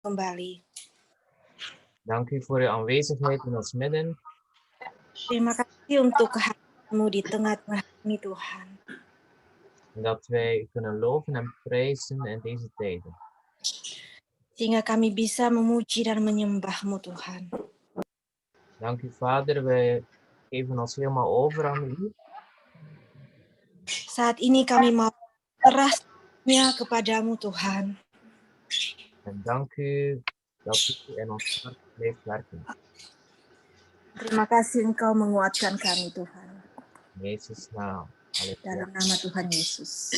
kembali. Dank u voor uw aanwezigheid in ons midden. Terima kasih untuk kehadiran-Mu di tengah-tengah kami, Tuhan. En dat wij u kunnen loven en prijzen in deze tijden. Sehingga kami bisa memuji dan menyembah-Mu, Tuhan. Dank u, Vader. Wij geven ons helemaal over aan u. Saat ini kami mau serahnya kepadamu, Tuhan. En dank u dat u in ons hart blijft werken. Terima kasih Engkau menguatkan kami, Tuhan. In Jezus' naam. Halleluja. Dalam nama Tuhan Yesus.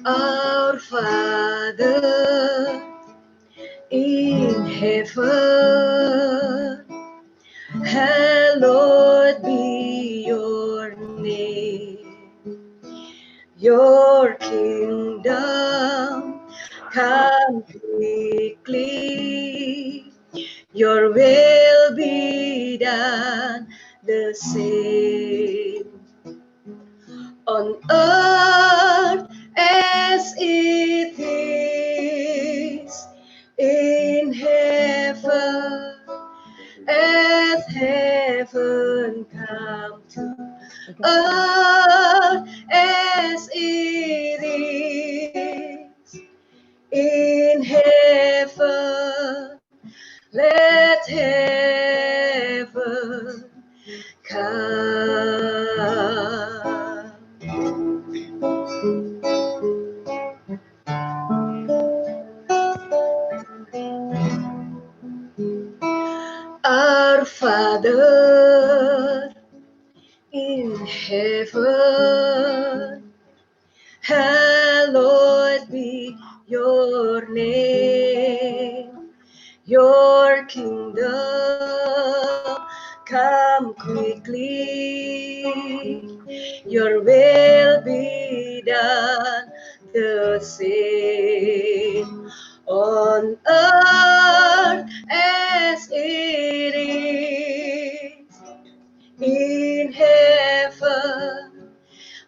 Our Father in heaven, hallowed be your name. Your kingdom come quickly. Your will be done the same on earth as it is in heaven. As heaven come to earth as it is in heaven. Let heaven come. Our Father in heaven, hallowed be your name. Your kingdom come quickly. Your will be done the same on earth as it is in heaven.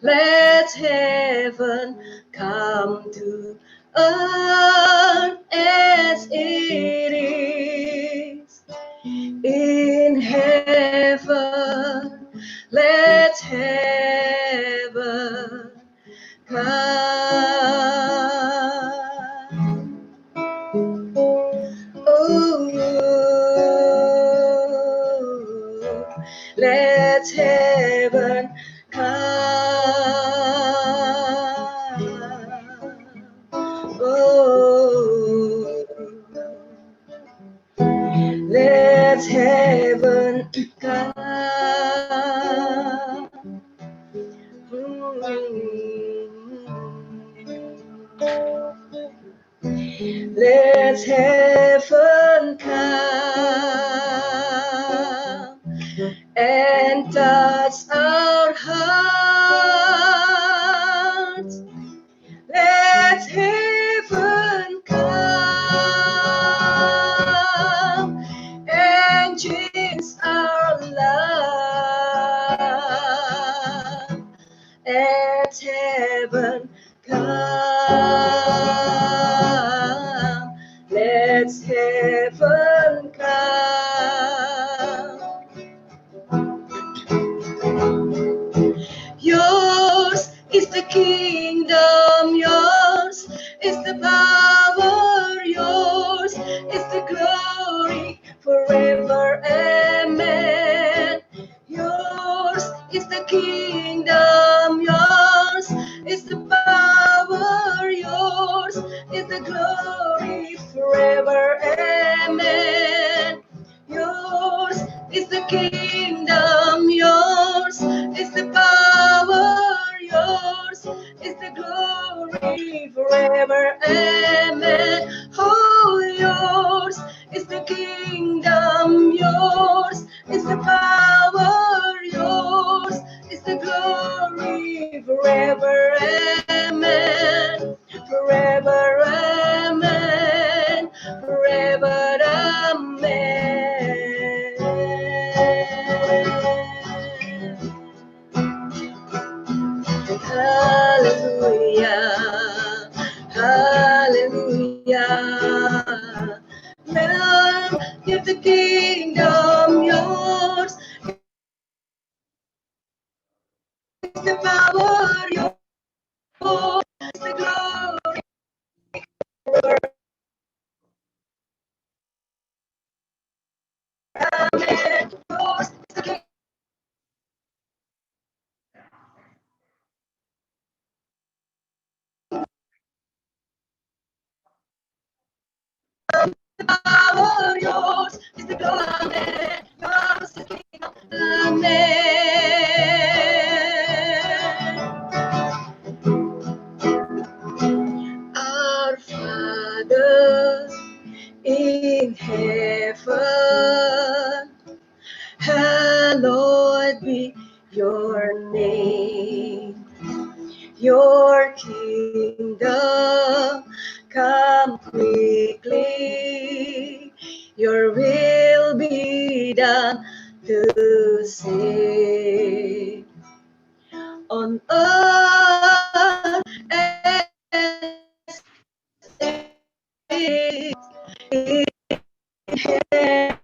Let heaven come to earth as it is in heaven. Let heaven come. Oh, let heaven come. Oh, let heaven come. Let heaven come and touch our hearts. Let heaven come and change our life. Let heaven come. Let heaven come. Yours is the kingdom, yours is the power, yours is the glory forever. Amen. Yours is the kingdom, yours is the power, yours is the glory forever. Amen. Yours is the kingdom, yours is the power, yours is the glory forever. Yeah. Well, if the kingdom yours, is the power yours, is the glory. Amen. Yours is the kingdom. Power yours is the glory. Amen. Yours is the kingdom. Amen. Our Father in heaven, hallowed be your name. Your kingdom come quickly. Your will be done to save on earth as it is in heaven.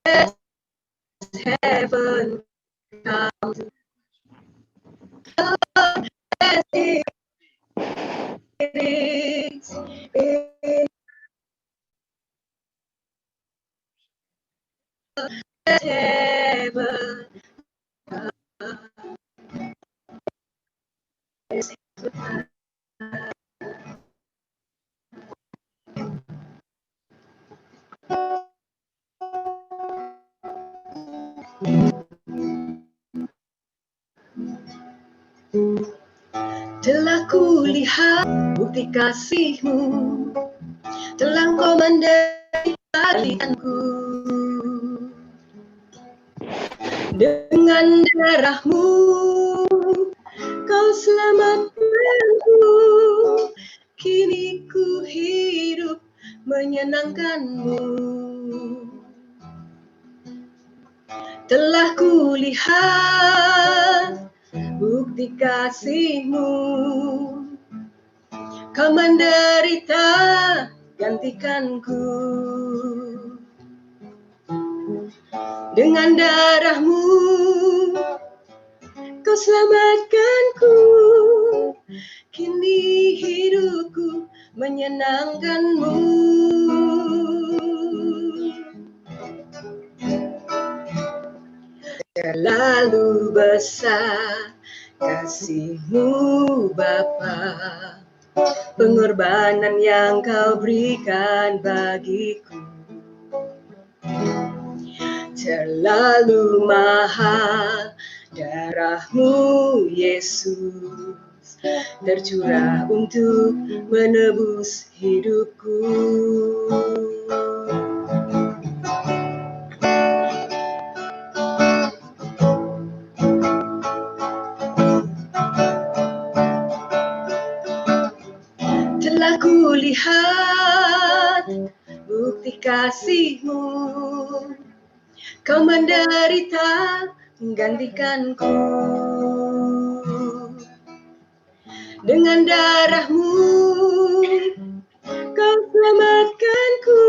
As heaven comes, as it is in heaven. Telah kulihat bukti kasih-Mu, telah Kau menderitakanku. Dengan darah-Mu Kau selamatkanku. Kini ku hidup menyenangkan-Mu. Telah kulihat bukti kasih-Mu, Kau menderita gantikanku. Dengan darah-Mu Kau selamatkanku. Kini hidupku menyenangkan-Mu. Terlalu besar kasih-Mu Bapa, pengorbanan yang Kau berikan bagiku. Terlalu mahal darah-Mu Yesus, tercurah untuk menebus hidupku. Telah kulihat bukti kasih-Mu, Kau menderita menggantikanku. Dengan darah-Mu Kau selamatkanku.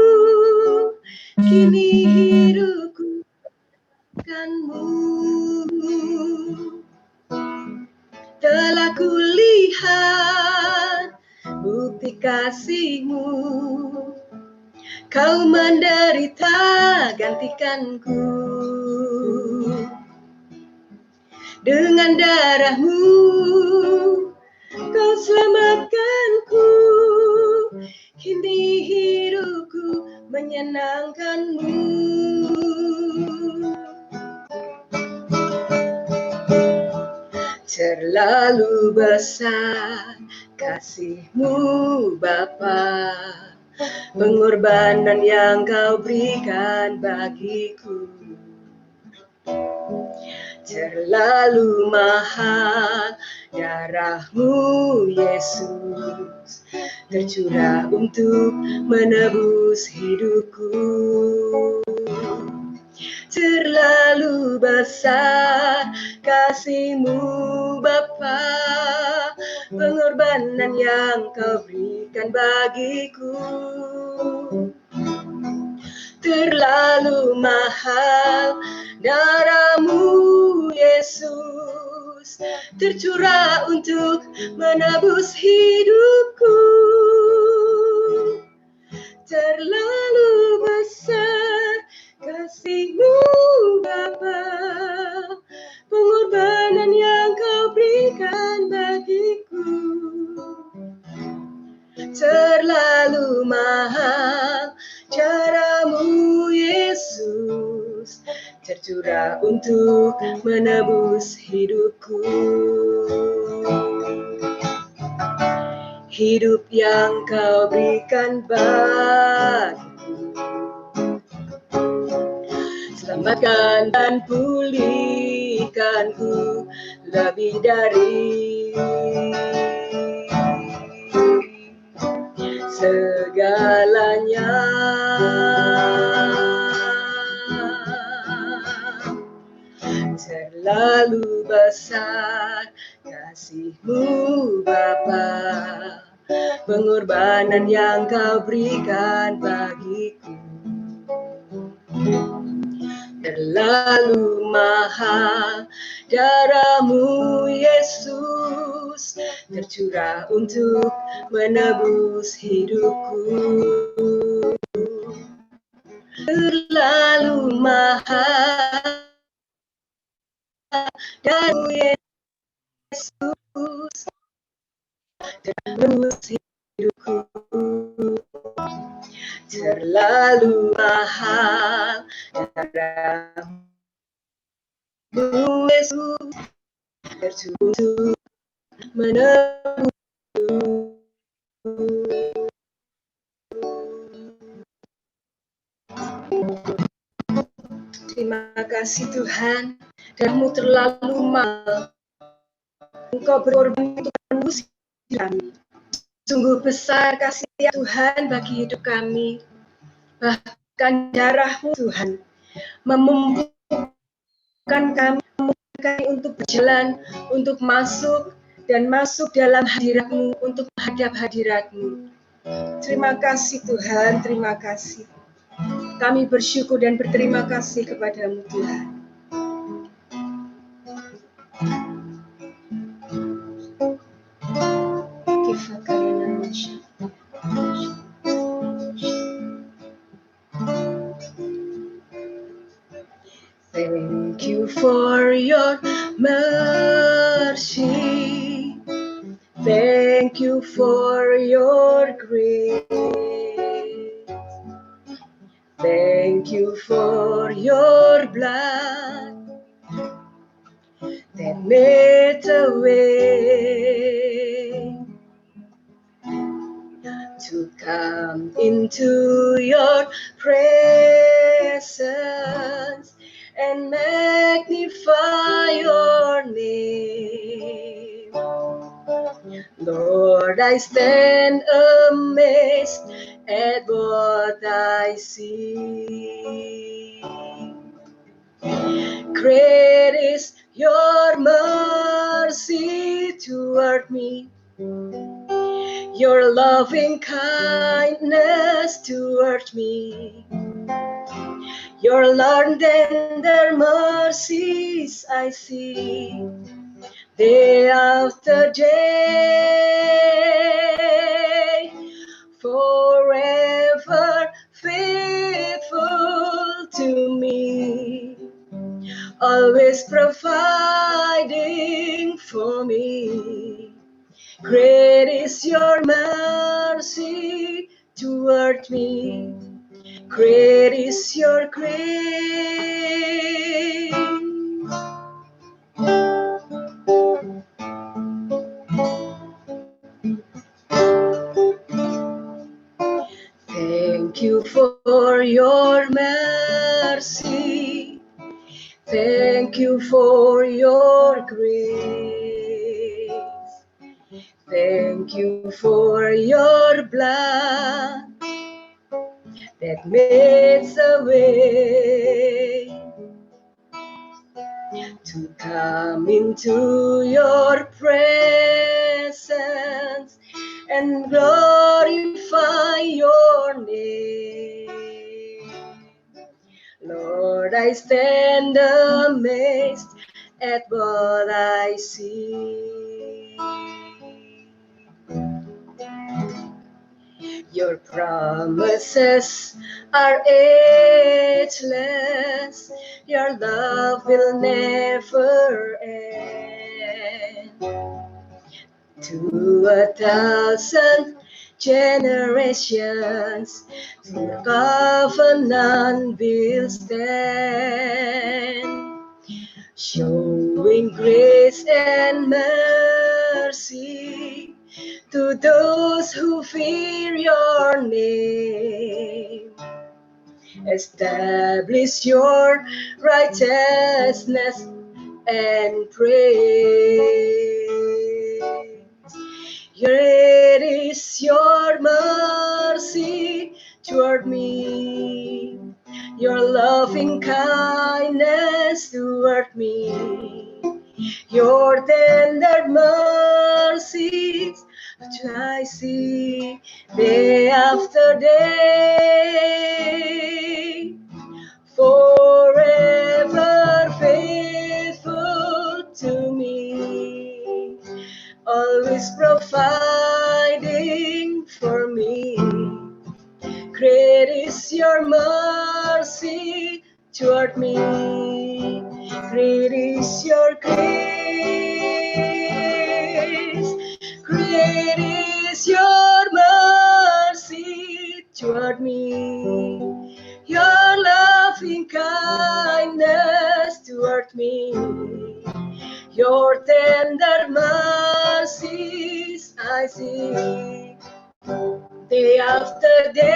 Kini hidupku akan-Mu. Telah kulihat bukti kasih-Mu, Kau menderita gantikanku. Dengan darah-Mu Kau selamatkanku. Kini hidupku menyenangkan-Mu. Terlalu besar kasih-Mu Bapa, pengorbanan yang Kau berikan bagiku. Terlalu mahal darah-Mu Yesus, tercurah untuk menebus hidupku. Terlalu besar kasih-Mu Bapa, pengorbanan yang kau berikan bagiku. Terlalu mahal darahmu Yesus, tercurah untuk menebus hidupku. Terlalu besar kasih-Mu Bapa, pengorbanan yang kau berikan bagiku. Terlalu mahal caramu Yesus, tercurah untuk menebus hidupku. Hidup yang kau berikan bagiku, selamatkan dan pulihkanku lebih dari segalanya. Terlalu besar kasih-Mu Bapa, pengorbanan yang kau berikan bagiku. Terlalu mahal darahmu Yesus, tercurah untuk menebus hidupku. Terlalu mahal darahmu Yesus, menebus hidupku. Terlalu mahal darahmu Yesus, tercurah menebus. Terima kasih Tuhan, darah-Mu terlalu mahal. Engkau berkorban untuk menebus kami. Sungguh besar kasih Tuhan bagi hidup kami. Bahkan darah-Mu Tuhan memampukan kami untuk berjalan, untuk masuk dan masuk dalam hadirat-Mu, untuk menghadap hadirat-Mu. Terima kasih Tuhan, terima kasih. Kami bersyukur dan berterima kasih kepada-Mu Tuhan. Thank you for your mercy. Thank you for your grace. Thank you for your blood that made a way to come into your presence and magnify your name. Lord, I stand amazed at what I see. Great is your mercy toward me, your loving kindness toward me. Your long tender mercies I see day after day, forever faithful to me, always providing for me. Great is your mercy toward me. Great is your grace. Thank you for your mercy. Thank you for your grace. Thank you for your blood that makes a way to come into your presence and glorify your name. Lord, I stand amazed at what I see. Your promises are ageless. Your love will never end. To 1,000 generations, the covenant will stand, showing grace and mercy to those who fear your name. Establish your righteousness and praise. Great is your mercy toward me, your loving kindness toward me, your tender mercies which I see day after day, forever faithful to me, always providing for me. Great is your mercy toward me. Great is your grace. Great is your mercy toward me. Your loving kindness toward me. Your tender mercies I see day after day,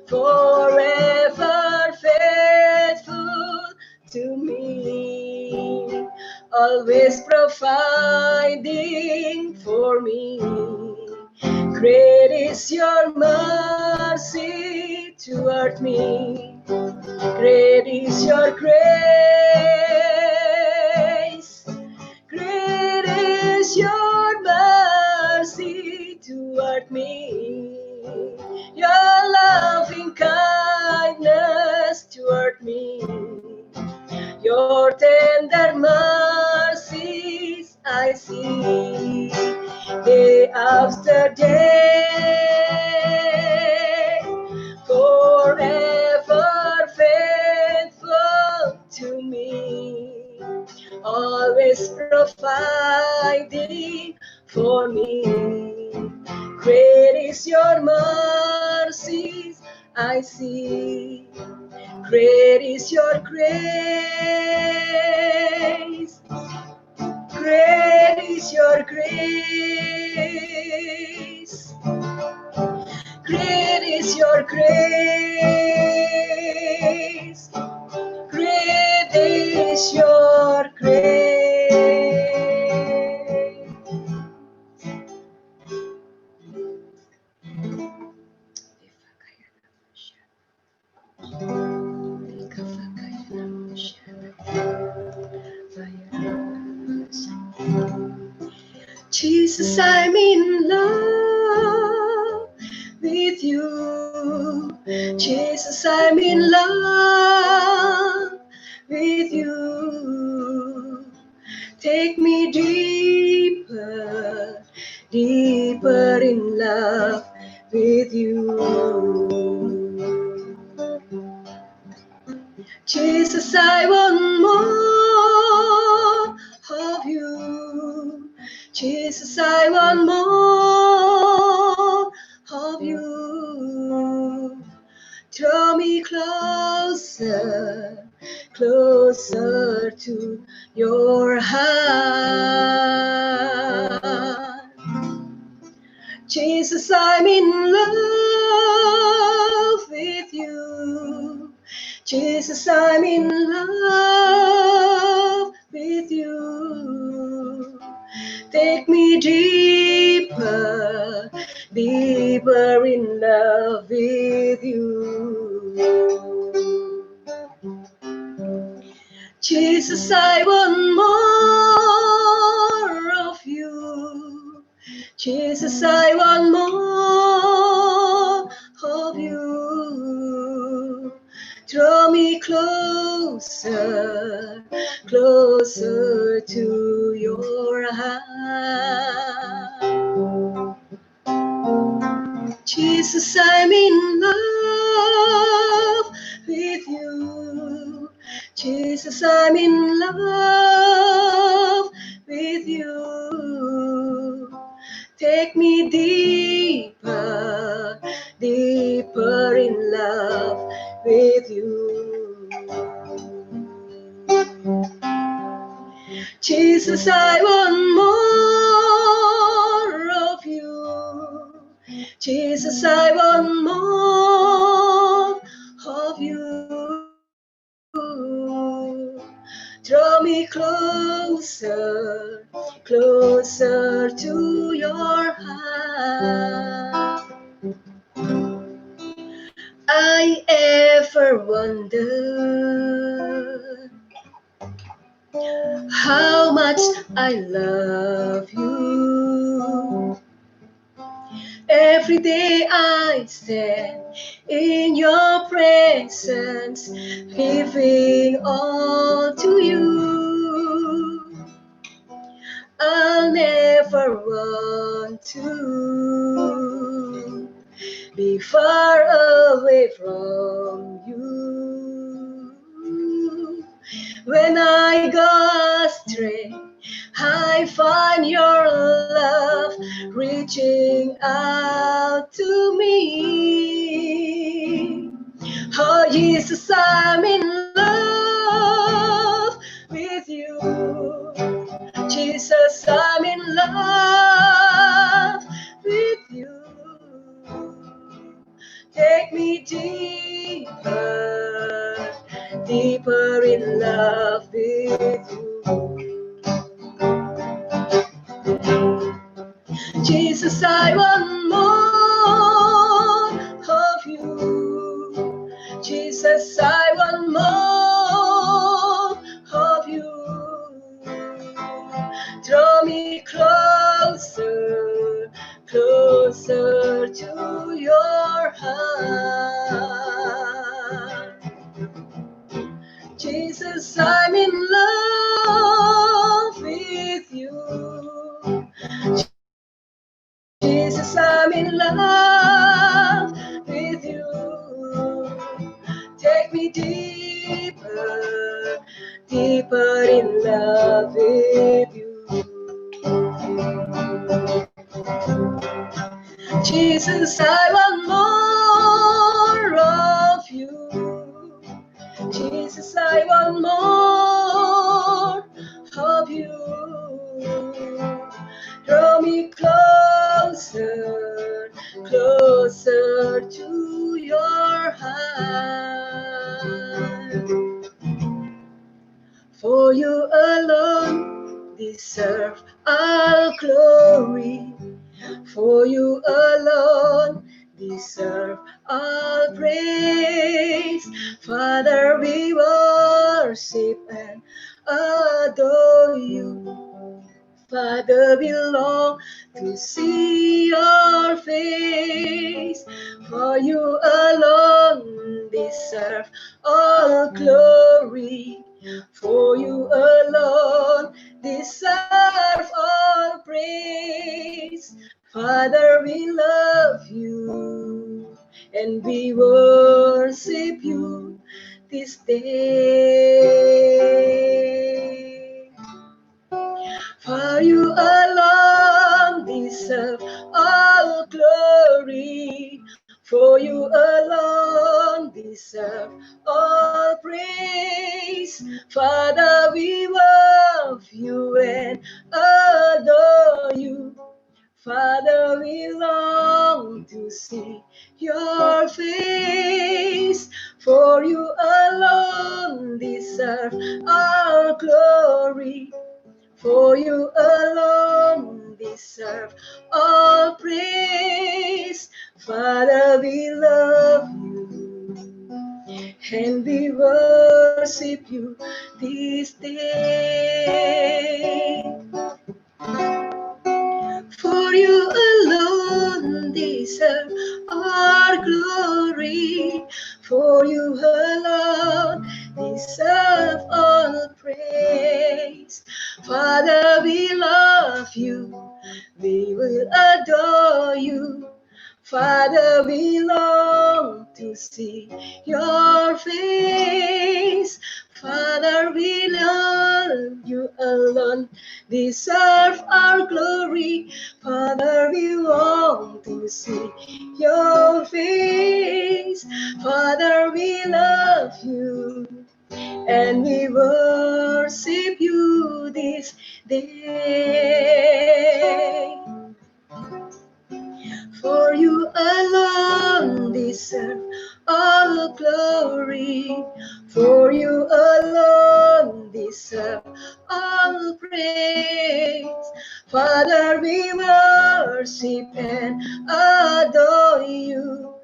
forever faithful to me, always providing for me. Great is your mercy toward me. Great is your grace. Great is your mercy toward me. Your loving kindness toward me. Your tender mercies I see day after day, forever faithful to me, always providing for me. Great is your mercies I see. Great is your grace. Great is your grace. Great is your grace. Great is your grace. Jesus, I'm in love with you. Jesus, I'm in love with you. Take me deeper, deeper in love with you. Jesus, I want more of you. Jesus, I want more of you. Draw me closer, closer to your heart. Jesus, I'm in love with you. Jesus, I'm in love with you. Take me deeper, deeper in love with you. Jesus, I want more of you. Jesus, I want more of you. Draw me closer, closer to your heart. Jesus, I'm in love with you. Jesus, I'm in love with you. Take me deeper, deeper in love with you. Jesus, I want more of you. Jesus, I want more of you. Draw me closer, closer to your heart. I ever wonder how much I love you. Every day I stand in your presence, giving all to you. I'll never want to be far away from you. When I go astray, I find your love reaching out to me. Oh, Jesus, I'm in love with you. Jesus, I'm in love with you. Take me deeper, deeper in love with you. Jesus, I want more of you. Jesus, I want more of you. Draw me closer, closer to your heart. Jesus, I'm in love with you. Jesus, I'm in love with you. Take me deeper, deeper in love with you. Jesus, I want more of you. Jesus, I want more of you. Draw me closer, closer to your heart. For you alone deserve all glory. For you alone deserve all praise. Father, we worship and adore you. Father, we long to see your face. For you alone deserve all glory. For you alone deserve all praise. Father, we love you and we worship you this day. For you alone deserve all glory. For you alone deserve all praise. Father, we love you and adore you. Father, we long to see your face. For you alone deserve all glory. For you alone deserve all praise. Father, we love you and we worship you this day. For you we will adore you. Father, we long to see your face. Father, we love you alone, deserve our glory. Father, we want to see your face. Father, we love you and we worship you this day. For you alone deserve all glory. For you alone deserve all praise. Father, we worship and adore you.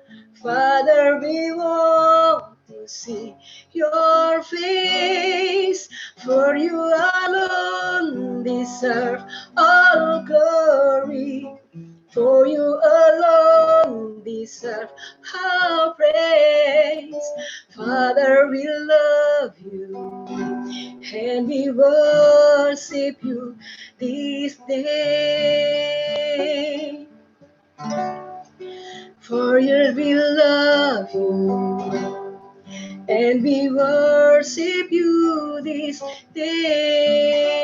Father, we want to see your face. For you alone deserve all glory. For you alone deserve our praise. Father, we love you and we worship you this day. For you we love you and we worship you this day.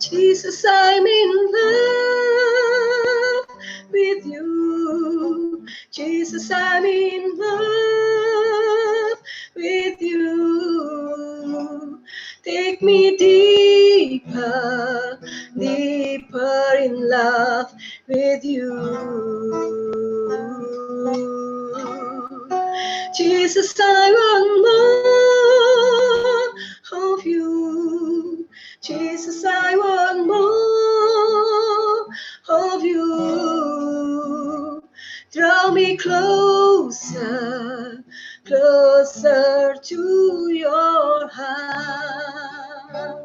Jesus, I'm in love with you. Jesus, I'm in love with you. Take me deeper, deeper in love with you. Jesus, I want more of you. Jesus, I want more of you. Draw me closer, closer to your heart.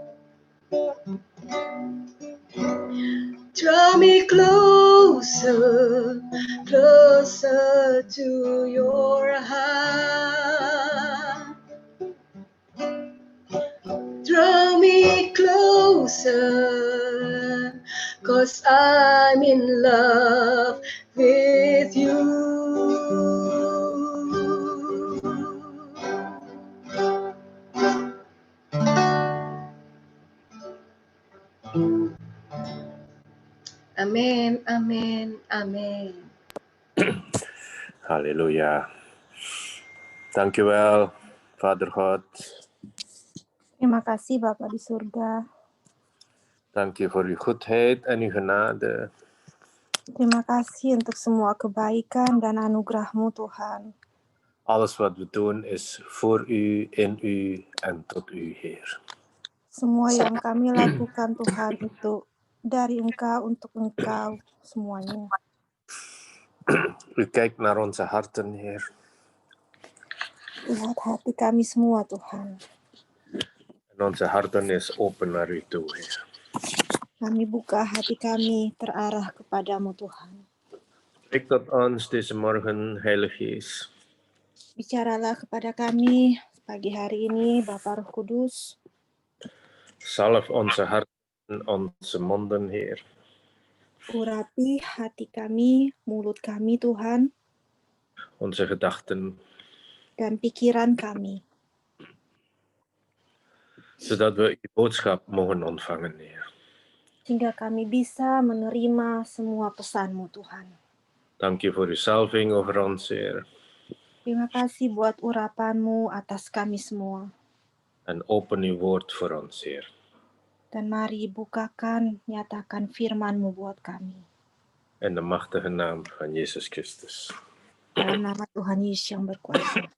Draw me closer, closer to your heart. Draw me closer, 'cause I'm in love with you. Amen, amen, amen. Halleluja. Dankjewel, Vader God. Terima kasih Bapa di surga. Dank je voor uw goedheid en uw genade. Terima kasih untuk semua kebaikan dan anugerah-Mu Tuhan. Alles wat we doen is voor u, in u en tot u, Heer. Semua yang kami lakukan Tuhan itu dari Engkau untuk Engkau semuanya. U kijkt naar onze harten, Heer. Lihat hati kami semua Tuhan. En onze harten is open naar u toe, Heer. Kami buka hati kami terarah kepadamu Tuhan. Spreek tot ons deze morgen, Heilige Geest. Bicaralah kepada kami pagi hari ini Bapa Roh Kudus. Zalf onze harten, onze monden, Heer. Urapi hati kami, mulut kami Tuhan, Onze gedachten, dan pikiran kami. zodat we uw boodschap mogen ontvangen, Heer. Sehingga kami bisa menerima semua pesan-Mu Tuhan. Dank je voor uw salving over ons, Heer. Terima kasih buat urapan-Mu atas kami semua. En open uw woord voor ons, Heer. Dan mari bukakan, nyatakan firman-Mu buat kami. In de machtige naam van Jezus Christus. Dalam nama Tuhan Yesus yang berkuasa.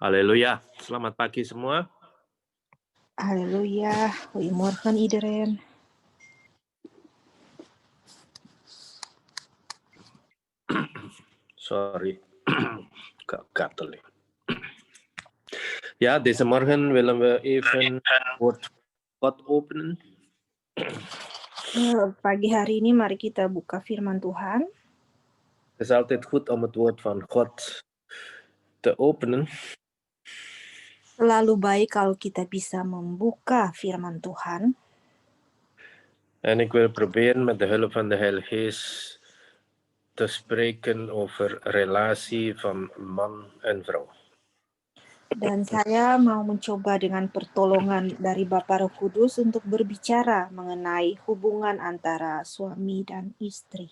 Halleluja. Selamat pagi semua. Halleluja. Goedemorgen iedereen. Sorry. Gatel. Ja, deze morgen willen we even het woord God openen. Pagi hari ini mari kita buka firman Tuhan. Het is altijd goed om het woord van God te openen. Selalu baik kalau kita bisa membuka firman Tuhan. En ik wil proberen met de hulp van de Heilige Geest te spreken over relatie van man en vrouw. Dan saya mau mencoba dengan pertolongan dari Bapa Roh Kudus untuk berbicara mengenai hubungan antara suami dan istri.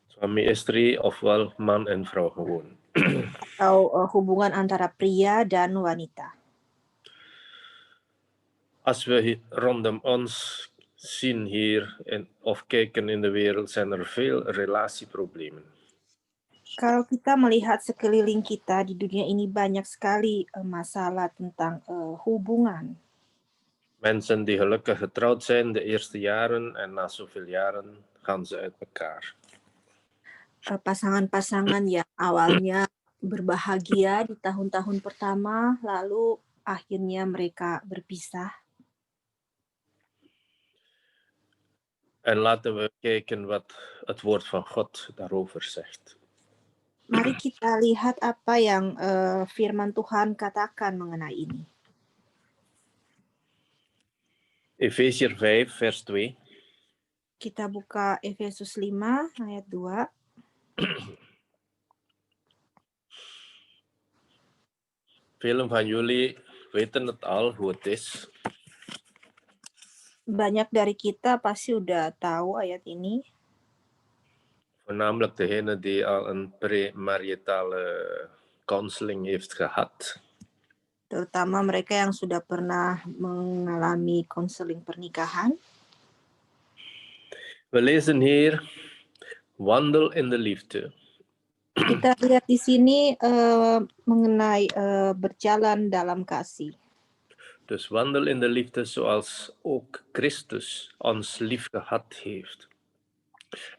Suami istri ofwel man en vrouw gewoon. Atau hubungan antara pria dan wanita. Als we rondom ons zien hier of kijken in de wereld, zijn er veel relatieproblemen. Kalau kita melihat sekeliling kita di dunia ini banyak sekali masalah tentang hubungan. Mensen die gelukkig getrouwd zijn de eerste jaren en na zoveel jaren gaan ze uit elkaar. Pasangan-pasangan yang awalnya berbahagia di tahun-tahun pertama, lalu akhirnya mereka berpisah. En laten we kijken wat het woord van God daarover zegt. Mari kita lihat apa yang firman Tuhan katakan mengenai ini. Efesiërs 5 vers 2. Kita buka Efesus 5 ayat 2. Velen van jullie weten het al hoe het is. Banyak dari kita pasti udah tahu ayat ini. Voornamelijk degene die al een premaritale counseling heeft gehad. Terutama mereka yang sudah pernah mengalami konseling pernikahan. We lezen hier, wandel in de liefde. Kita lihat di sini mengenai berjalan dalam kasih. Dus wandel in de liefde zoals ook Christus ons lief gehad heeft.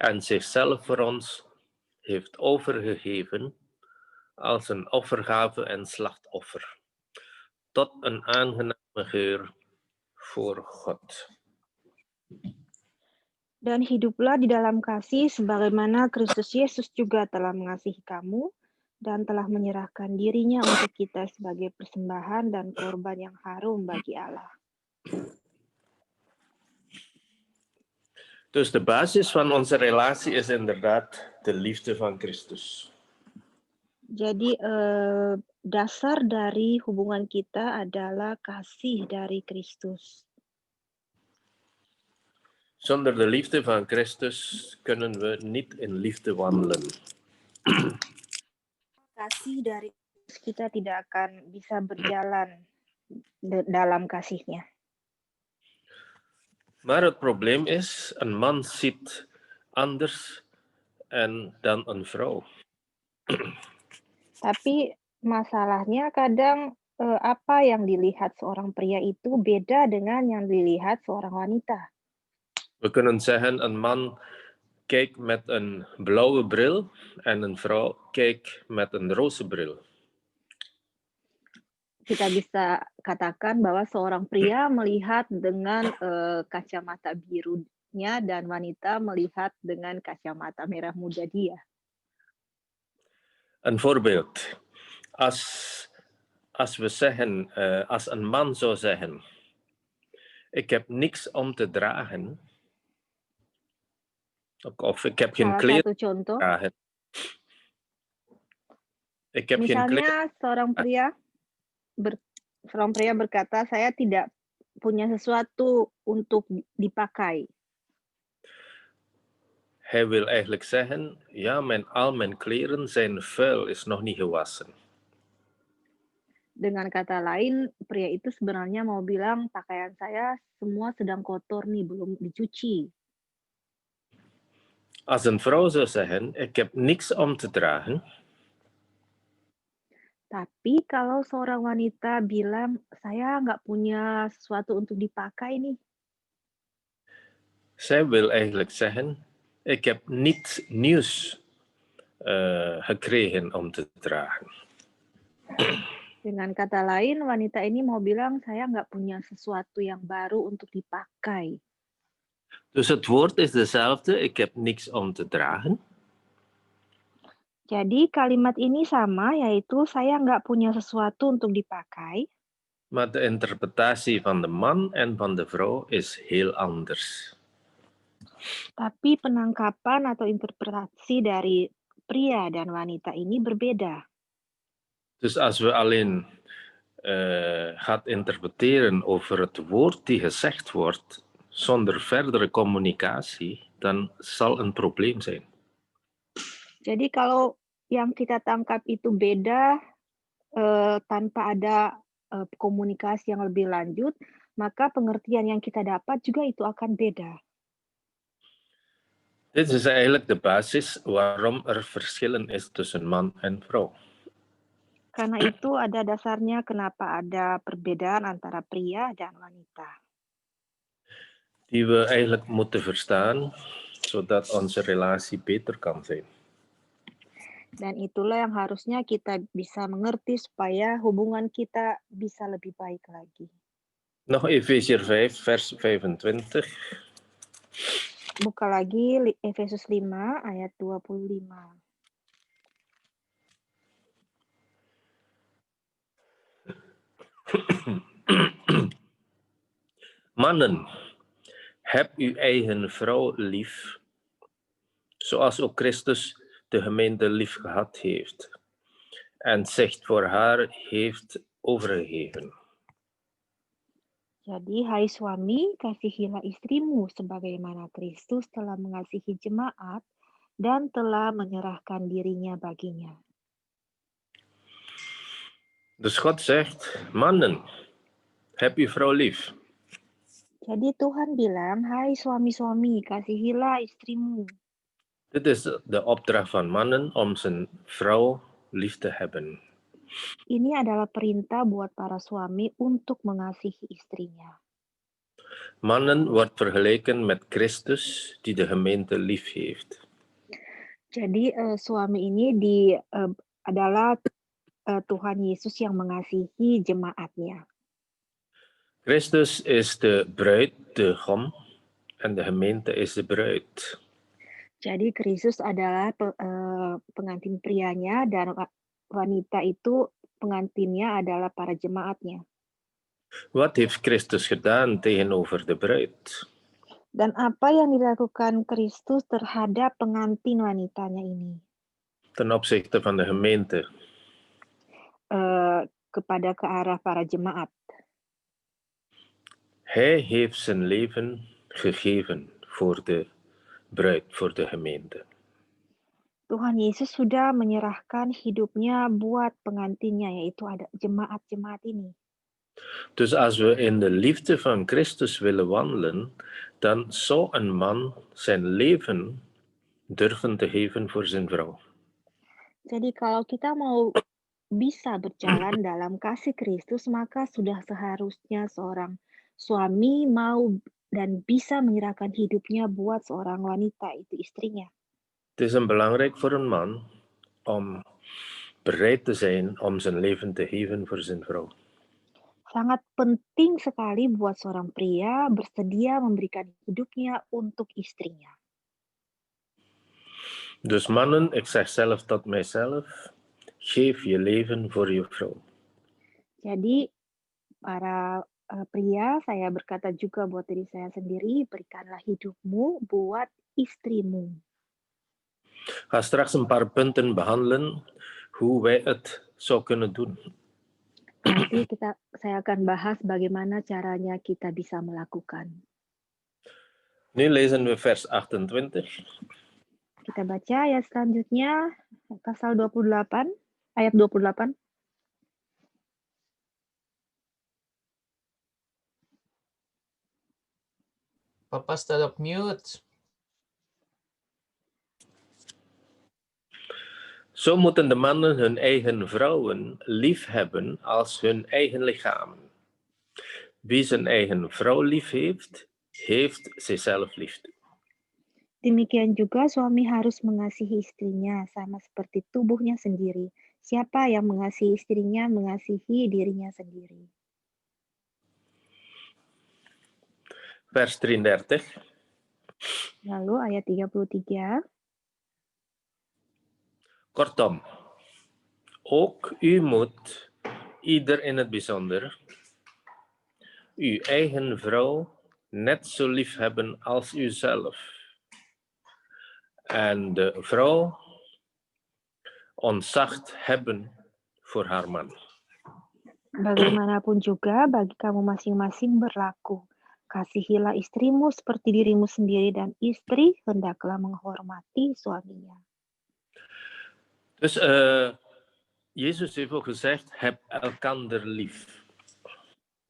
En zichzelf voor ons heeft overgegeven als een offergave en slachtoffer. Tot een aangename geur voor God. Dan hiduplah di dalam kasih sebagaimana Kristus Yesus juga telah mengasihi kamu dan telah menyerahkan dirinya untuk kita sebagai persembahan dan korban yang harum bagi Allah. Dus de basis van onze relatie is inderdaad de liefde van Christus. Jadi dasar dari hubungan kita adalah kasih dari Kristus. Zonder de liefde van Christus kunnen we niet in liefde wandelen. Kasih dari Kristus kita tidak akan bisa berjalan dalam kasihnya. Maar het probleem is, een man ziet anders dan een vrouw. Tapi masalahnya kadang apa yang dilihat seorang pria itu beda dengan yang dilihat seorang wanita. We kunnen zeggen, een man kijkt met een blauwe bril en een vrouw kijkt met een roze bril. Kita bisa katakan bahwa seorang pria melihat dengan kacamata birunya dan wanita melihat dengan kacamata merah muda dia. Een voorbeeld. Als we zeggen, als een man zou zeggen, ik heb niks om te dragen, of ik heb geen kleren te dragen. Ik heb geen kleren. Misalnya seorang pria berkata, saya tidak punya sesuatu untuk dipakai. Hij wil eigenlijk zeggen, ja, al mijn kleren zijn vuil, is nog niet gewassen. Dengan kata lain, pria itu sebenarnya mau bilang, pakaian saya semua sedang kotor nih, belum dicuci. Als een vrouw zou zeggen, ik heb niks om te dragen. Tapi kalau seorang wanita bilang, saya nggak punya sesuatu untuk dipakai nih. Zij wil eigenlijk zeggen, ik heb niets nieuws gekregen om te dragen. Dengan kata lain, wanita ini mau bilang, saya nggak punya sesuatu yang baru untuk dipakai. Dus het woord is dezelfde, ik heb niks om te dragen. Jadi kalimat ini sama, yaitu saya nggak punya sesuatu untuk dipakai, Maar de interpretatie van de man en van de vrouw is heel anders. tapi penangkapan atau interpretasi dari pria dan wanita ini berbeda. Dus als we alleen gaat interpreteren over het woord die gezegd wordt, zonder verdere communicatie, dan zal een probleem zijn. Jadi kalau yang kita tangkap itu beda, tanpa ada komunikasi yang lebih lanjut, maka pengertian yang kita dapat juga itu akan beda. Dit is eigenlijk de basis waarom er verschillen is tussen man en vrouw. Karena itu ada dasarnya kenapa ada perbedaan antara pria dan wanita. Die we eigenlijk moeten verstaan, zodat onze relatie beter kan zijn. Dan itulah yang harusnya kita bisa mengerti supaya hubungan kita bisa lebih baik lagi. Nog Efeziër 5, vers 25. Buka lagi Efesus 5 ayat 25. Mannen, heb uw eigen vrouw lief, zoals ook Christus de gemeente lief gehad heeft en zich voor haar heeft overgegeven. Jadi, hai suami, kasihilah istrimu sebagaimana Kristus telah mengasihi jemaat dan telah menyerahkan dirinya baginya. Dus God zegt, mannen, heb uw vrouw lief. Jadi Tuhan bilang, hai suami-suami, kasihilah istrimu. Dit is de opdracht van mannen om zijn vrouw lief te hebben. Ini adalah perintah buat para suami untuk mengasihi istrinya. Mannen wordt vergeleken met Christus die de gemeente lief heeft. Jadi suami ini adalah Tuhan Yesus yang mengasihi jemaatnya. Christus is de bruid, de gom, en de gemeente is de bruid. Jadi Kristus adalah pengantin prianya dan wanita itu pengantinnya adalah para jemaatnya. Wat heeft Christus gedaan tegenover de bruid? Dan apa yang dilakukan Kristus terhadap pengantin wanitanya ini? Ten opzichte van de gemeente. Kepada ke arah para jemaat. Hij heeft zijn leven gegeven voor de bruid, voor de gemeente. Tuhan Yesus sudah menyerahkan hidupnya buat pengantinnya, yaitu ada jemaat-jemaat ini. Dus als we in de liefde van Christus willen wandelen, dan zou een man zijn leven durven te geven voor zijn vrouw. Jadi kalau kita mau bisa berjalan dalam kasih Kristus, maka sudah seharusnya seorang suami mau dan bisa menyerahkan hidupnya buat seorang wanita, itu istrinya. Het is belangrijk voor een man om bereid te zijn om zijn leven te geven voor zijn vrouw. Sangat penting sekali buat seorang pria bersedia memberikan hidupnya untuk istrinya. Dus mannen, ik zeg zelf tot mijzelf, geef je leven voor je vrouw. Jadi para pria, saya berkata juga buat diri saya sendiri, berikanlah hidupmu buat istrimu. Ga straks een paar punten behandelen hoe wij het zou kunnen doen. Nanti saya akan bahas bagaimana caranya kita bisa melakukan. Nu lezen we vers 28. Kita baca ayat selanjutnya, pasal 28, ayat 28. Papa staat op mute. Zo moeten de mannen hun eigen vrouwen lief hebben als hun eigen lichamen. Wie zijn eigen vrouw lief heeft, heeft zichzelf lief. Demikian juga suami harus mengasihi istrinya sama seperti tubuhnya sendiri. Siapa yang mengasihi istrinya mengasihi dirinya sendiri. Vers 33. Lalu ayat 33. Kortom, ook u moet, ieder in het bijzonder, uw eigen vrouw net zo lief hebben als uzelf. En de vrouw ontzag hebben voor haar man. Bagaimanapun juga bagi kamu masing-masing berlaku. Kasihilah istrimu seperti dirimu sendiri dan istri hendaklah menghormati suaminya. Dus Jezus heeft ook gezegd, heb elkander lief.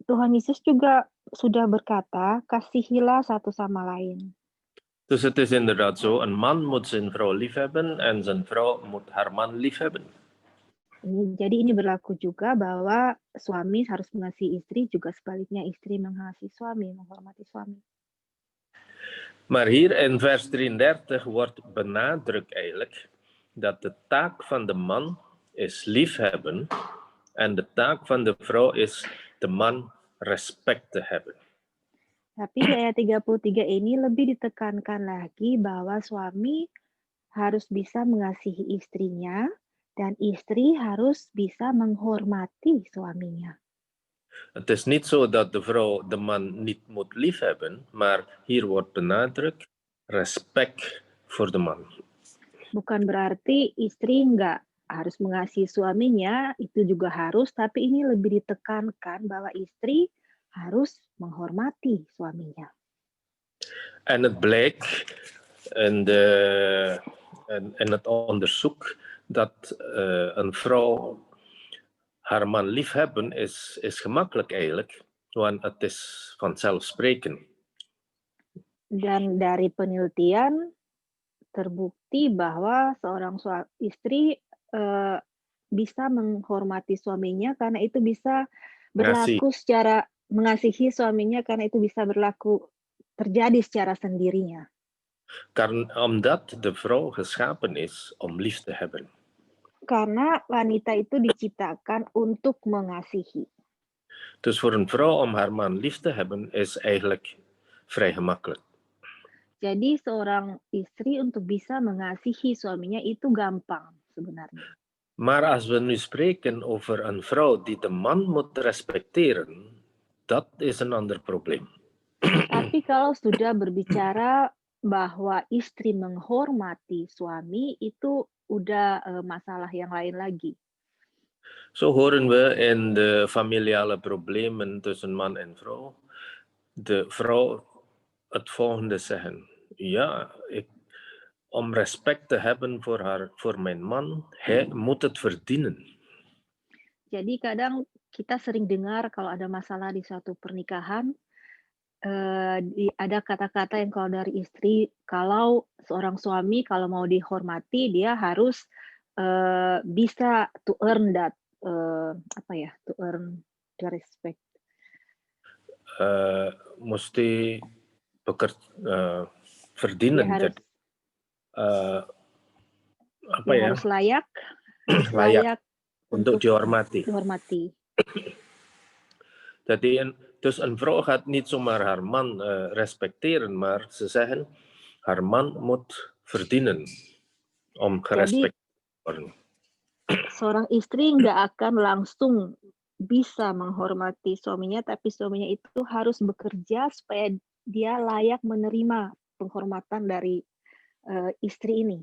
Tuhan Yesus juga sudah berkata, kasihilah satu sama lain. Dus het is inderdaad zo, een man moet zijn vrouw lief hebben en zijn vrouw moet haar man lief hebben. Jadi ini berlaku juga bahwa suami harus mengasihi istri, juga sebaliknya istri mengasihi suami, menghormati suami. Maar hier in vers 33 wordt benadrukt eigenlijk dat de taak van de man is liefhebben en de taak van de vrouw is de man respect te hebben. Tapi di ayat 33 ini lebih ditekankan lagi bahwa suami harus bisa mengasihi istrinya dan istri harus bisa menghormati suaminya. Het is niet zo dat de vrouw de man niet moet liefhebben, maar hier wordt benadrukt respect voor de man. Bukan berarti istri nggak harus mengasihi suaminya, itu juga harus, tapi ini lebih ditekankan bahwa istri harus menghormati suaminya. En het blijkt in het onderzoek dat een vrouw haar man liefhebben is gemakkelijk eigenlijk, want het is vanzelfsprekend. Dan dari penelitian terbukti bahwa seorang istri bisa menghormati suaminya karena itu bisa berlaku secara mengasihi suaminya karena itu bisa berlaku terjadi secara sendirinya. Omdat de vrouw geschapen is om lief te hebben. Karena wanita itu diciptakan untuk mengasihi. Dus voor een vrouw om haar man lief te hebben is eigenlijk vrij gemakkelijk. Jadi seorang istri untuk bisa mengasihi suaminya itu gampang sebenarnya. Maar als we nu spreken over een vrouw die de man moet respecteren, dat is een ander probleem. Tapi kalau sudah berbicara bahwa istri menghormati suami, itu udah masalah yang lain lagi. Zo horen we in de familiale problemen tussen man en vrouw, de vrouw het volgende zeggen. Ja, om respect te hebben voor mijn man, hij moet het verdienen. Jadi kadang kita sering dengar kalau ada masalah di suatu pernikahan, ada kata-kata yang kalau dari istri, kalau seorang suami kalau mau dihormati dia harus bisa to earn that to earn the respect. Mesti verdienen. Dia harus, harus layak untuk dihormati. Jadi dus een vrouw gaat niet zomaar haar man respecteren, maar ze zeggen, haar man moet verdienen om gerespecteerd te worden. Seorang istri nggak akan langsung bisa menghormati suaminya, tapi suaminya itu harus bekerja supaya dia layak menerima penghormatan dari istri ini.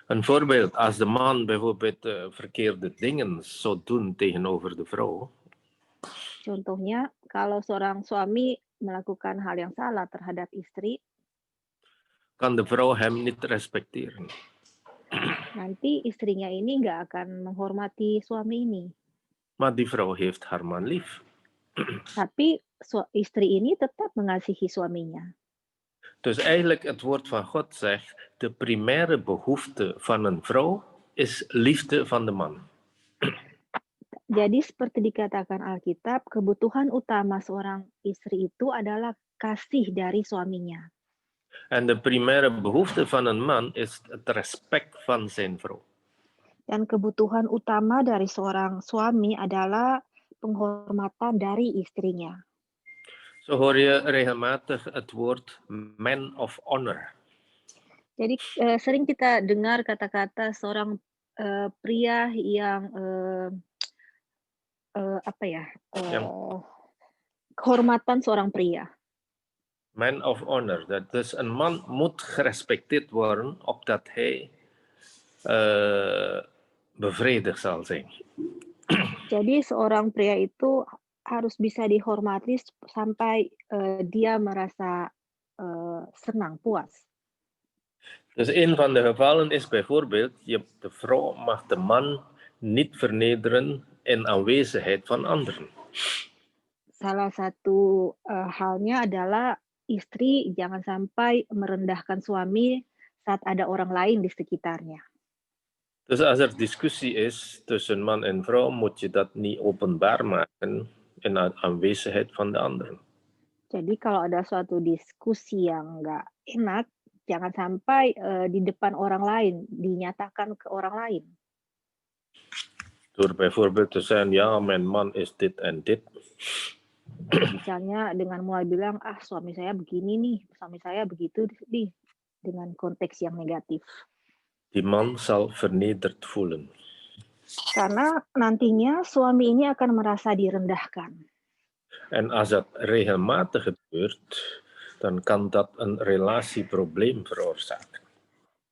Een voorbeeld, als de man bijvoorbeeld verkeerde dingen zou doen tegenover de vrouw. Contohnya, kalau seorang suami melakukan hal yang salah terhadap istri, kan de vrouw hem niet respecteren. Nanti istrinya ini nggak akan menghormati suami ini. Maar die vrouw heeft haar man lief. Tapi istri ini tetap mengasihi suaminya. Dus eigenlijk het woord van God zegt, de primaire behoefte van een vrouw is liefde van de man. Jadi seperti dikatakan Alkitab, kebutuhan utama seorang istri itu adalah kasih dari suaminya. En de primaire behoefte van een man is het respect van zijn vrouw. Dan kebutuhan utama dari seorang suami adalah penghormatan dari istrinya. Zo hoor je regelmatig het woord man of honor. Jadi, sering kita dengar kata-kata seorang, pria yang, apa ya, Yang kehormatan seorang pria. man of honor. Dat dus een man moet gerespecteerd worden opdat hij bevredigd zal zijn. Jadi seorang pria itu harus bisa dihormati sampai, dia merasa, senang, puas. Dus een van de gevallen is bijvoorbeeld, de vrouw mag de man niet vernederen in aanwezigheid van anderen. Salah satu, halnya adalah istri jangan sampai merendahkan suami saat ada orang lain di sekitarnya. Dus als er discussie is tussen man en vrouw, moet je dat niet openbaar maken in aanwezigheid van de anderen. Jadi kalau ada suatu diskusi yang nggak enak, jangan sampai, di depan orang lain, dinyatakan ke orang lain. Door bijvoorbeeld te zeggen, ja, mijn man is dit en dit. Misalnya dengan mulai bilang, "Ah, suami saya begini nih, suami saya begitu nih," dengan konteks yang negatif. Die man zal vernederd voelen. Karena nantinya suami ini akan merasa direndahkan. En als dat regelmatig gebeurt, dan kan dat een relatieprobleem veroorzaken.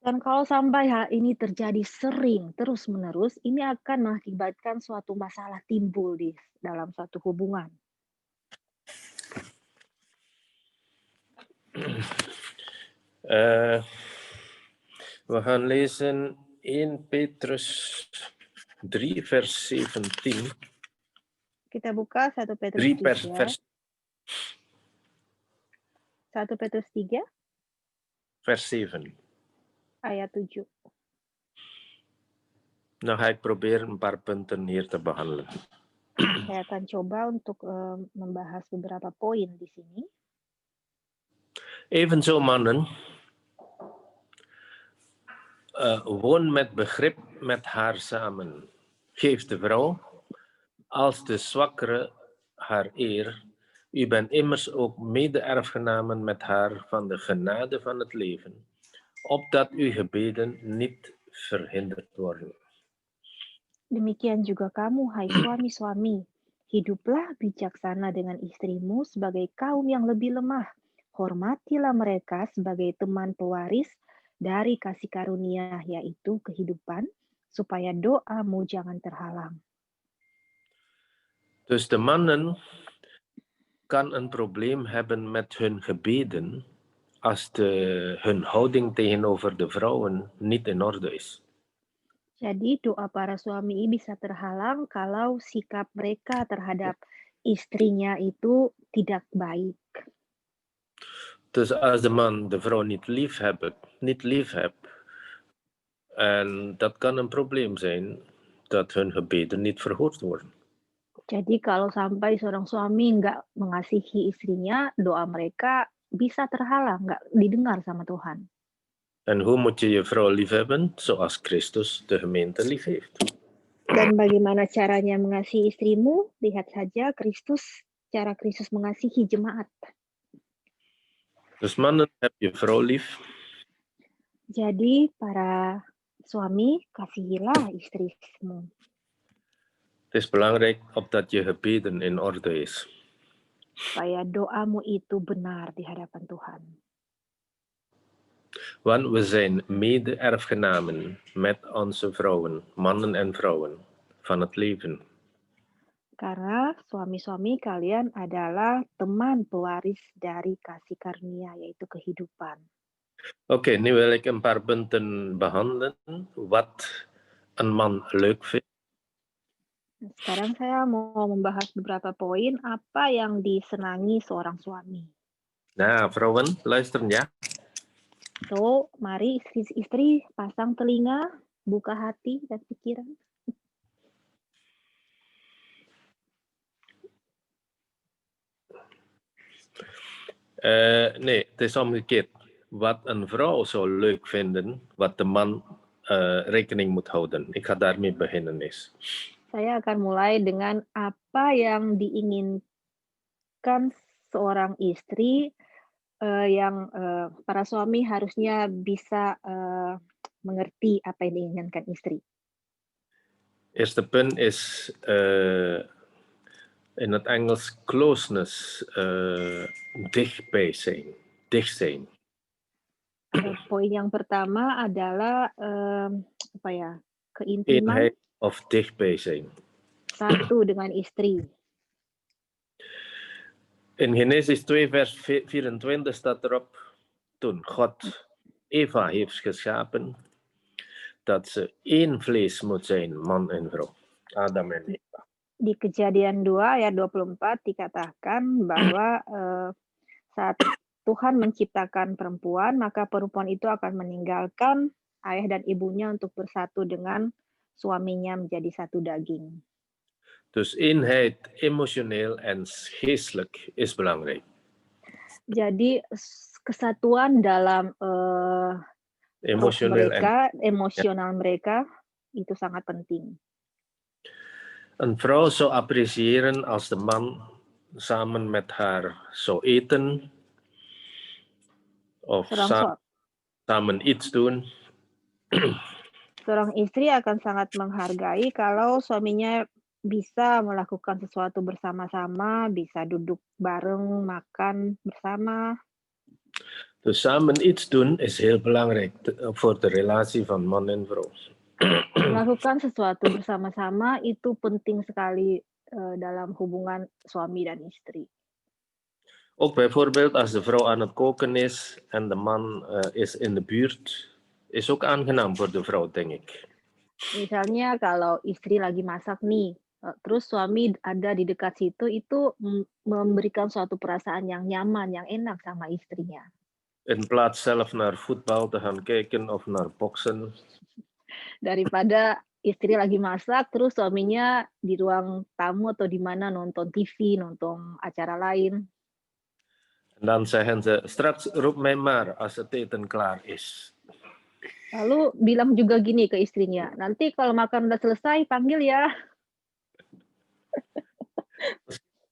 Dan kalau sampai hal ini terjadi sering, terus-menerus, ini akan mengakibatkan suatu masalah timbul di dalam suatu hubungan. We gaan lezen 1 Petrus 3 vers 17. Kita buka 1 Petrus 3 vers, 3. vers, 1 Petrus 3 vers 7. ayat 7. Dan ga ik proberen een paar punten hier te behandelen. Saya akan coba untuk membahas beberapa poin di sini. Evenzo mannen, woon met begrip met haar samen. Geef de vrouw als de zwakkere haar eer. U bent immers ook mede-erfgenamen met haar van de genade van het leven, opdat uw gebeden niet verhinderd worden. Demikian juga kamu, hai suami-suami, hiduplah bijaksana dengan istrimu sebagai kaum yang lebih lemah. Hormatilah mereka sebagai teman pewaris dari kasih karunia, yaitu kehidupan, supaya doamu jangan terhalang. Dus de mannen kan een probleem hebben met hun gebeden als hun houding tegenover de vrouwen niet in orde is. Jadi doa para suami bisa terhalang kalau sikap mereka terhadap istrinya itu tidak baik. Dus als de man de vrouw niet lief hebt, en dat kan een probleem zijn dat hun gebeden niet verhoord worden. Jadi kalau sampai seorang suami nggak mengasihi istrinya, doa mereka bisa terhalang, nggak didengar sama Tuhan. En hoe moet je je vrouw lief hebben? Zoals Christus de gemeente lief heeft. Dan bagaimana caranya mengasihi istrimu? Lihat saja cara Kristus mengasihi jemaat. Dus mannen, heb je vrouw lief. Jadi para suami, kasihilah istrimu. Het is belangrijk opdat je gebeden in orde is. Supaya doamu itu benar di hadapan Tuhan. Want we zijn mede-erfgenamen met onze vrouwen, mannen en vrouwen, van het leven. Karena suami-suami kalian adalah teman pewaris dari kasih karunia, yaitu kehidupan. Oké, nu wil ik een paar punten behandelen. Wat een man leuk vindt. Sekarang saya mau membahas beberapa poin apa yang disenangi seorang suami. Nou, vrouwen, luister ya. So, mari istri-istri pasang telinga, buka hati dan pikiran. Nee, het is omgekeerd. Wat een vrouw zou leuk vinden, wat de man rekening moet houden. Ik ga daarmee beginnen eens. Saya akan mulai dengan apa yang diinginkan seorang istri para suami harusnya bisa mengerti apa yang diinginkan istri. Eerste punt is in het Engels closeness, dichtbij zijn, dicht zijn. Poin yang pertama adalah keintiman Eenheid of dichtbij zijn. satu dengan istri. In Genesis 2 vers 24 staat erop, toen God Eva heeft geschapen, dat ze één vlees moet zijn, man en vrouw. Adam en Eva. Di Kejadian 2 ayat 24 dikatakan bahwa saat Tuhan menciptakan perempuan, maka perempuan itu akan meninggalkan ayah dan ibunya untuk bersatu dengan suaminya menjadi satu daging. Dus eenheid emotioneel en geestelijk is belangrijk. Jadi kesatuan dalam Emotioneel en emosional mereka itu sangat penting. een vrouw zou appreciëren als de man samen met haar zou eten of samen iets doen. Seorang istri akan sangat menghargai kalau suaminya bisa melakukan sesuatu bersama-sama, bisa duduk bareng, makan bersama. Dus samen iets doen is heel belangrijk voor de relatie van man en vrouw. Melakukan sesuatu bersama-sama itu penting sekali dalam hubungan suami dan istri. Ook bijvoorbeeld als de vrouw aan het koken is en de man is in de buurt, is ook aangenaam voor de vrouw, denk ik. Misalnya kalau istri lagi masak nih, terus suami ada di dekat situ, itu memberikan suatu perasaan yang nyaman, yang enak sama istrinya. In plaats zelf naar voetbal te gaan kijken of naar boksen. Daripada istri lagi masak, terus suaminya di ruang tamu atau di mana nonton TV, nonton acara lain. En dan zeggen ze, straks roep mij maar als het eten klaar is. Lalu bilang juga gini ke istrinya, nanti kalau makan udah selesai, panggil ya.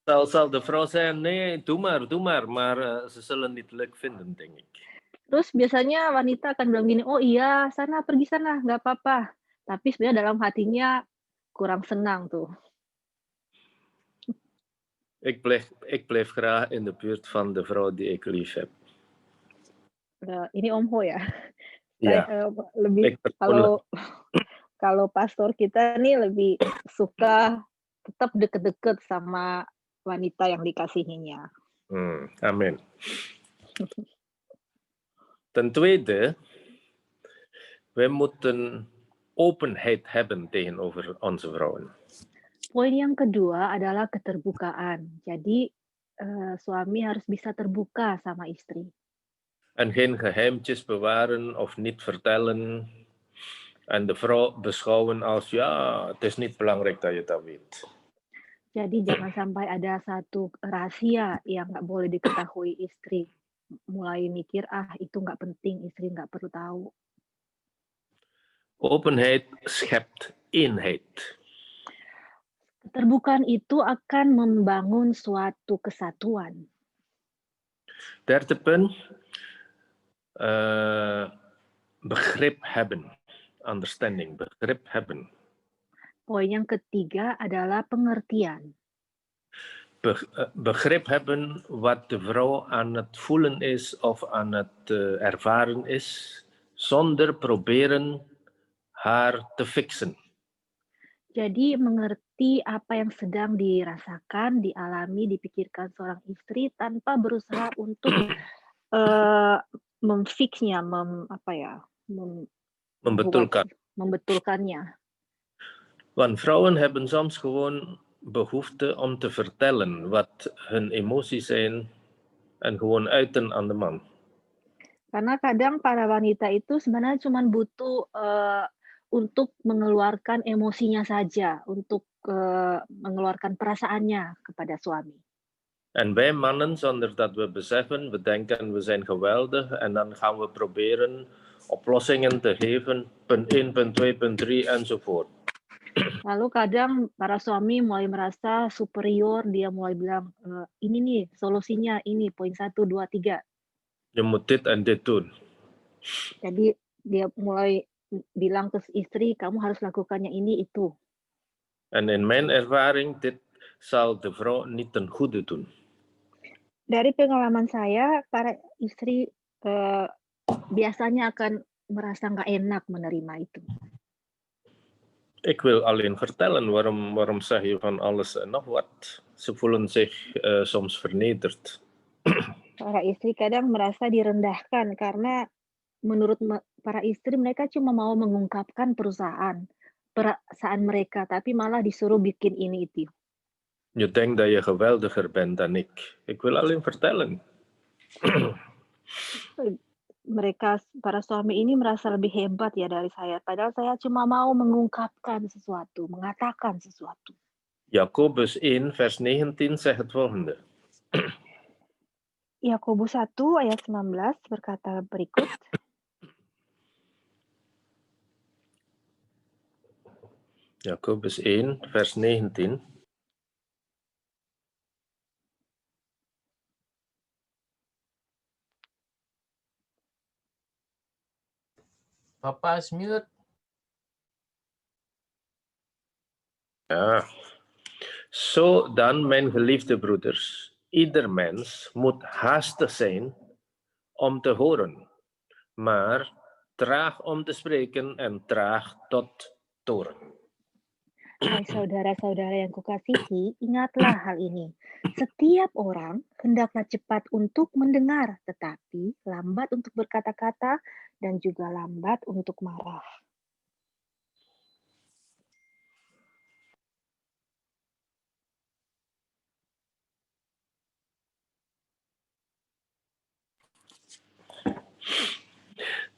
Zal de vrouw zeggen, nee, doe maar, maar ze zullen niet leuk vinden, denk ik. Terus biasanya wanita akan bilang gini, oh iya, sana pergi sana, nggak apa-apa. Tapi sebenarnya dalam hatinya kurang senang tuh. Ik blijf graag in de buurt van de vrouw die ik lief heb. Ini Om Ho ya. Ja. Lebih kalau pastor kita nih lebih suka tetap deket-deket sama wanita yang dikasihinya. Amen. Ten tweede, wij moeten openheid hebben tegenover onze vrouwen. Poin yang kedua adalah keterbukaan. Jadi suami harus bisa terbuka sama istri. En geen geheimtjes bewaren of niet vertellen. En de vrouw beschouwen als, ja, het is niet belangrijk dat je dat weet. Jadi jangan sampai ada satu rahasia yang nggak boleh diketahui istri. Mulai mikir, itu nggak penting, istri nggak perlu tahu. Openheid schept eenheid. Keterbukaan itu akan membangun suatu kesatuan. Derde punt, begrip hebben. Understanding, begrip hebben. Poin yang ketiga adalah pengertian. Begrip hebben wat de vrouw aan het voelen is of aan het ervaren is, zonder proberen haar te fixen. Jadi mengerti apa yang sedang dirasakan, dialami, dipikirkan seorang istri tanpa berusaha untuk memfixnya, membetulkannya. Want vrouwen hebben soms gewoon behoefte om te vertellen wat hun emoties zijn en gewoon uiten aan de man. Karena kadang para wanita itu sebenarnya cuma butuh untuk mengeluarkan emosinya saja, untuk mengeluarkan perasaannya kepada suami. En wij mannen, zonder dat we beseffen, we denken we zijn geweldig en dan gaan we proberen oplossingen te geven, punt 1, punt 2, punt 3 enzovoort. Lalu kadang para suami mulai merasa superior, dia mulai bilang, ini nih solusinya, ini poin 1, 2, 3. Je moet dit en dit doen. Jadi dia mulai bilang ke istri, kamu harus lakukannya ini itu. En in mijn ervaring, dit zal de vrouw niet ten goede doen. Dari pengalaman saya, para istri biasanya akan merasa nggak enak menerima itu. Ik wil alleen vertellen waarom zeg je van alles en nog wat. Ze voelen zich soms vernederd. Para istri kadang merasa direndahkan karena menurut para istri mereka cuma mau mengungkapkan perasaan mereka, tapi malah disuruh bikin ini itu. Je denkt dat je geweldiger bent dan ik. Ik wil alleen vertellen. Mereka, para suami ini merasa lebih hebat ya dari saya, padahal saya cuma mau mengungkapkan sesuatu, mengatakan sesuatu. Jakobus 1 vers 19 zegt het volgende. Yakobus 1 ayat 19 berkata berikut. Jakobus 1 vers 19. Papa is mute. Ja. Zo dan, mijn geliefde broeders, ieder mens moet haastig zijn om te horen, maar traag om te spreken en traag tot toorn. Hai saudara-saudara yang kukasihi, ingatlah hal ini. Setiap orang hendaklah cepat untuk mendengar, tetapi lambat untuk berkata-kata dan juga lambat untuk marah.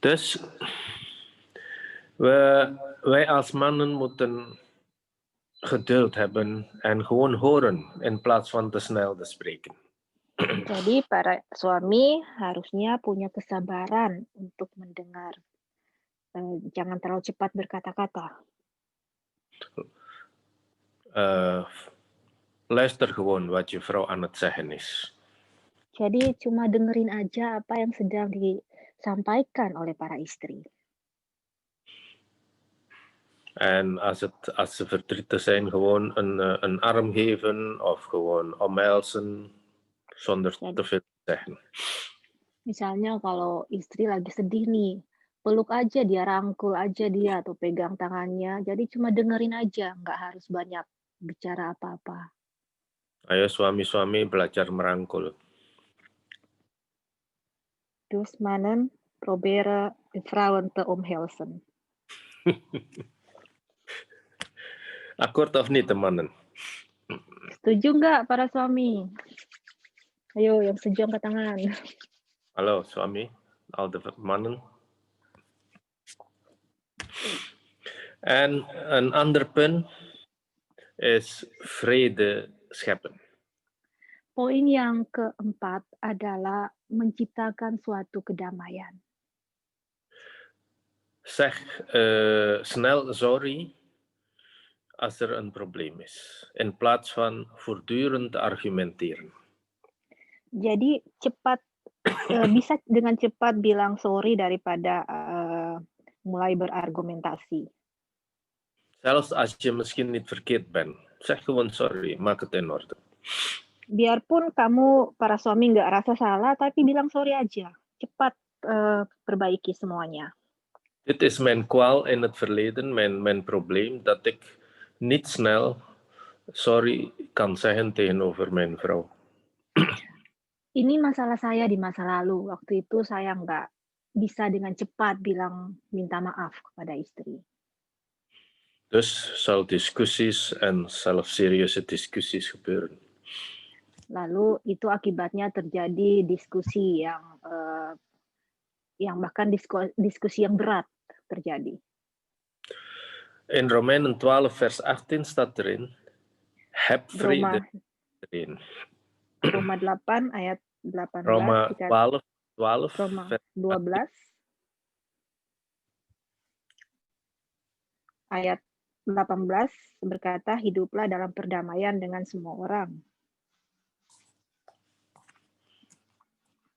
Dus wij als mannen moeten geduld hebben en gewoon horen in plaats van te snel te spreken. Jadi para suami harusnya punya kesabaran untuk mendengar. Jangan terlalu cepat berkata-kata. Luister gewoon wat je vrouw aan het zeggen is. Jadi cuma dengerin aja apa yang sedang disampaikan oleh para istri. En als ze verdrietig zijn, gewoon een arm geven of gewoon omhelzen zonder te veel te zeggen. Misalnya kalau istri lagi sedih nih, peluk aja dia, rangkul aja dia, atau pegang tangannya. Jadi cuma dengerin aja, nggak harus banyak bicara apa-apa. Ayo suami-suami belajar merangkul. Dus mannen proberen de vrouwen te omhelzen. Akkoord of niet, mannen? Setuju nggak para suami? Ayo, yang setuju angkat tangan. Hallo suami, al de mannen. En een ander punt is vrede scheppen. Poin yang keempat adalah menciptakan suatu kedamaian. Zeg snel sorry als er een probleem is, in plaats van voortdurend te argumenteren. Jadi bisa dengan cepat bilang sorry daripada mulai berargumentasi. Zelfs als je misschien niet verkeerd bent, zeg gewoon sorry, maak het in orde. Biarpun kamu para suami nggak rasa salah, tapi bilang sorry aja. Cepat perbaiki semuanya. Dit is mijn kwaal in het verleden, mijn probleem, dat ik niet snel sorry kan zeggen tegenover mijn vrouw. Ini masalah saya di masa lalu. Waktu itu saya nggak bisa dengan cepat bilang minta maaf kepada istri. Dus zal discussies en zelfs serieuze discussies gebeuren. Lalu itu akibatnya terjadi diskusi yang bahkan diskusi yang berat terjadi. In Romeinen 12 vers 18 staat erin, heb vrede erin. Roma 8 ayat 18. Roma 12 Roma vers 12 ayat 18 berkata, hiduplah dalam perdamaian dengan semua orang.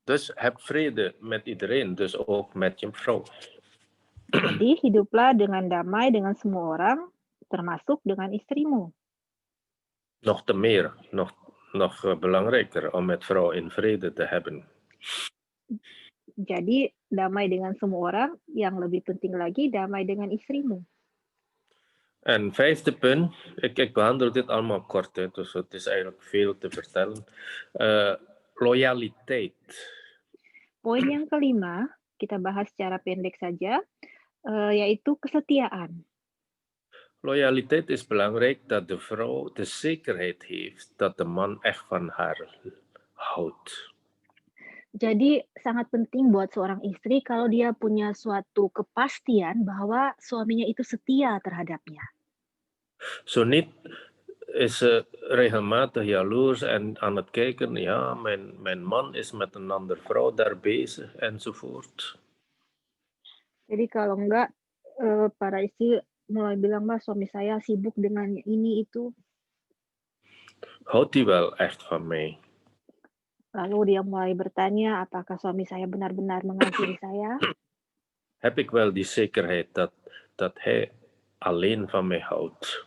Dus heb vrede met iedereen, dus ook met je vrouw. Jadi hiduplah dengan damai dengan semua orang, termasuk dengan istrimu. Nog te meer, nog belangrijker om met vrouw in vrede te hebben. Jadi damai dengan semua orang, yang lebih penting lagi damai dengan istrimu. En vijfde punt, ik behandel dit allemaal kort, hè, dus het is eigenlijk veel te vertellen. Loyaliteit. Poin yang kelima, kita bahas secara pendek saja, yaitu kesetiaan. Loyaliteit is belangrijk dat de vrouw de zekerheid heeft dat de man echt van haar houdt. Jadi sangat penting buat seorang istri kalau dia punya suatu kepastian bahwa suaminya itu setia terhadapnya. Zo niet is ze regelmatig jaloers en aan het kijken, ja, mijn man is met een andere vrouw daar bezig enzovoort. Jadi kalau enggak, para istri mulai bilang, "Mbak, suami saya sibuk dengan ini itu." Houdt hij wel echt van mij? Lalu dia mulai bertanya, apakah suami saya benar-benar mengasihi saya? Heb ik wel die zekerheid dat hij alleen van mij houdt?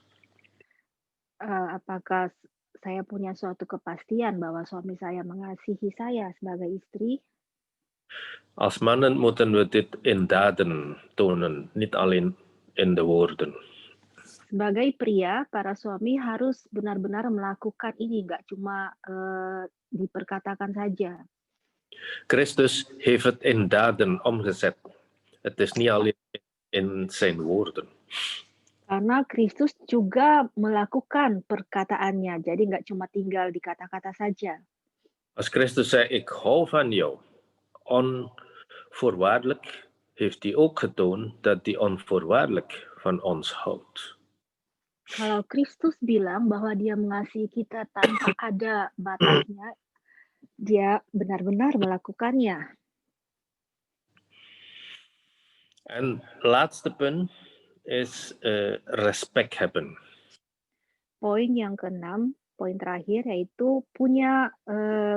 Apakah saya punya suatu kepastian bahwa suami saya mengasihi saya sebagai istri? Als mannen moeten we dit in daden tonen, niet alleen in de woorden. Sebagai pria, para suami harus benar-benar melakukan ini, nggak cuma diperkatakan saja. Christus heeft het in daden omgezet. Het is niet alleen in zijn woorden. Karena Kristus juga melakukan perkataannya, jadi nggak cuma tinggal di kata-kata saja. Als Christus zei, ik hou van jou, onvoorwaardelijk, heeft hij ook getoond dat hij onvoorwaardelijk van ons houdt. Kalau Kristus bilang bahwa dia mengasihi kita tanpa ada batasnya, dia benar-benar melakukannya. En laatste punt is respect hebben. Poin yang keenam, poin terakhir, yaitu punya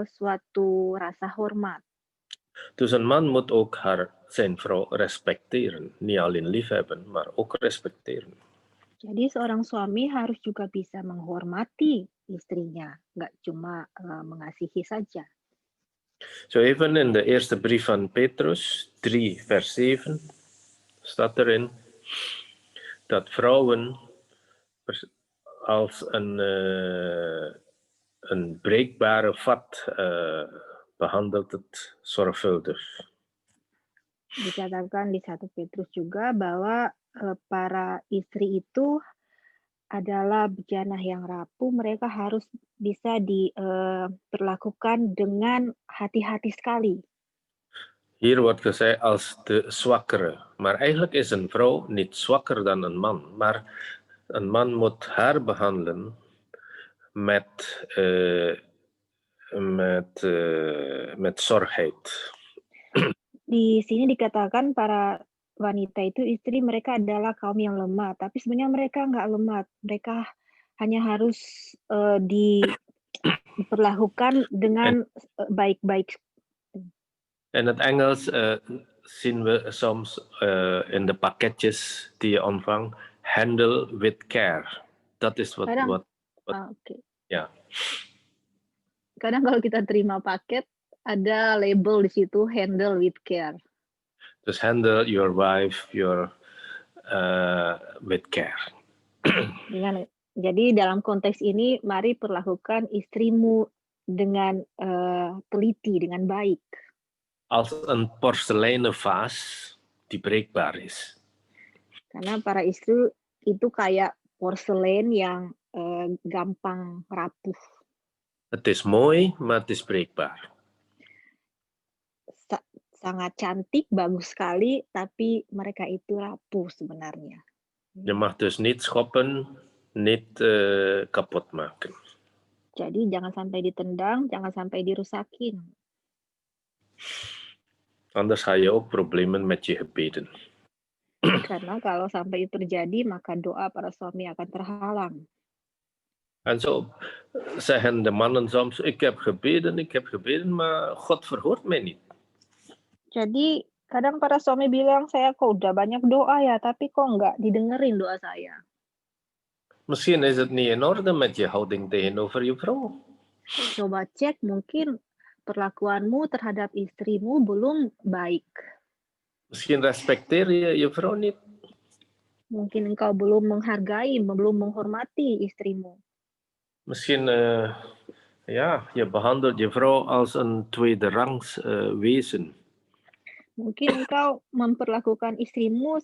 suatu rasa hormat. Dus een man moet ook zijn vrouw respecteren. Niet alleen liefhebben, maar ook respecteren. Jadi seorang suami harus juga bisa menghormati istrinya, nggak cuma mengasihi saja. Zo even in de eerste brief van Petrus, 3 vers 7, staat erin dat vrouwen als een breekbare vat behandelt het zorgvuldig. Dikatakan di 1 Petrus juga bahwa para istri itu adalah bejana yang rapuh, mereka harus bisa diperlakukan dengan hati-hati sekali. Hier wordt gezegd als de zwakkere, maar eigenlijk is een vrouw niet zwakker dan een man, maar een man moet haar behandelen met zorgheid. Di sini dikatakan para wanita itu istri mereka adalah kaum yang lemah, tapi sebenarnya mereka nggak lemah, mereka hanya harus diperlakukan dengan baik-baik. In het Engels zien we soms in de pakketjes die je ontvangt, handle with care. Dat is wat. Okay. Ja. Kadang kalau kita terima paket ada label di situ handle with care. Dus handle your wife with care. Jadi dalam konteks ini mari perlakukan istrimu dengan teliti, dengan baik. Als een porseleinen vaas die breekbaar is. Karena para istri itu kayak porselen yang gampang rapuh. Het is mooi, maar het is breekbaar. Sangat cantik, bagus sekali, tapi mereka itu rapuh sebenarnya. Je mag dus niet schoppen, niet kapot maken. Jadi jangan sampai ditendang, jangan sampai dirusakin. Anders ga je ook problemen met je gebeden. Karena kalau sampai itu terjadi, maka doa para suami akan terhalang. En zo zeggen de mannen soms, ik heb gebeden, maar God verhoort mij niet. Jadi kadang para suami bilang, saya kok udah banyak doa ya, tapi kok nggak didengerin doa saya. Misschien is het niet in orde met je houding tegenover je vrouw. Coba cek, mungkin perlakuanmu terhadap istrimu belum baik. Misschien respecteer je je vrouw niet. Mungkin engkau belum menghargai, belum menghormati istrimu. Misschien je behandelt je vrouw als een tweederangs wezen. Mungkin engkau memperlakukan istrimu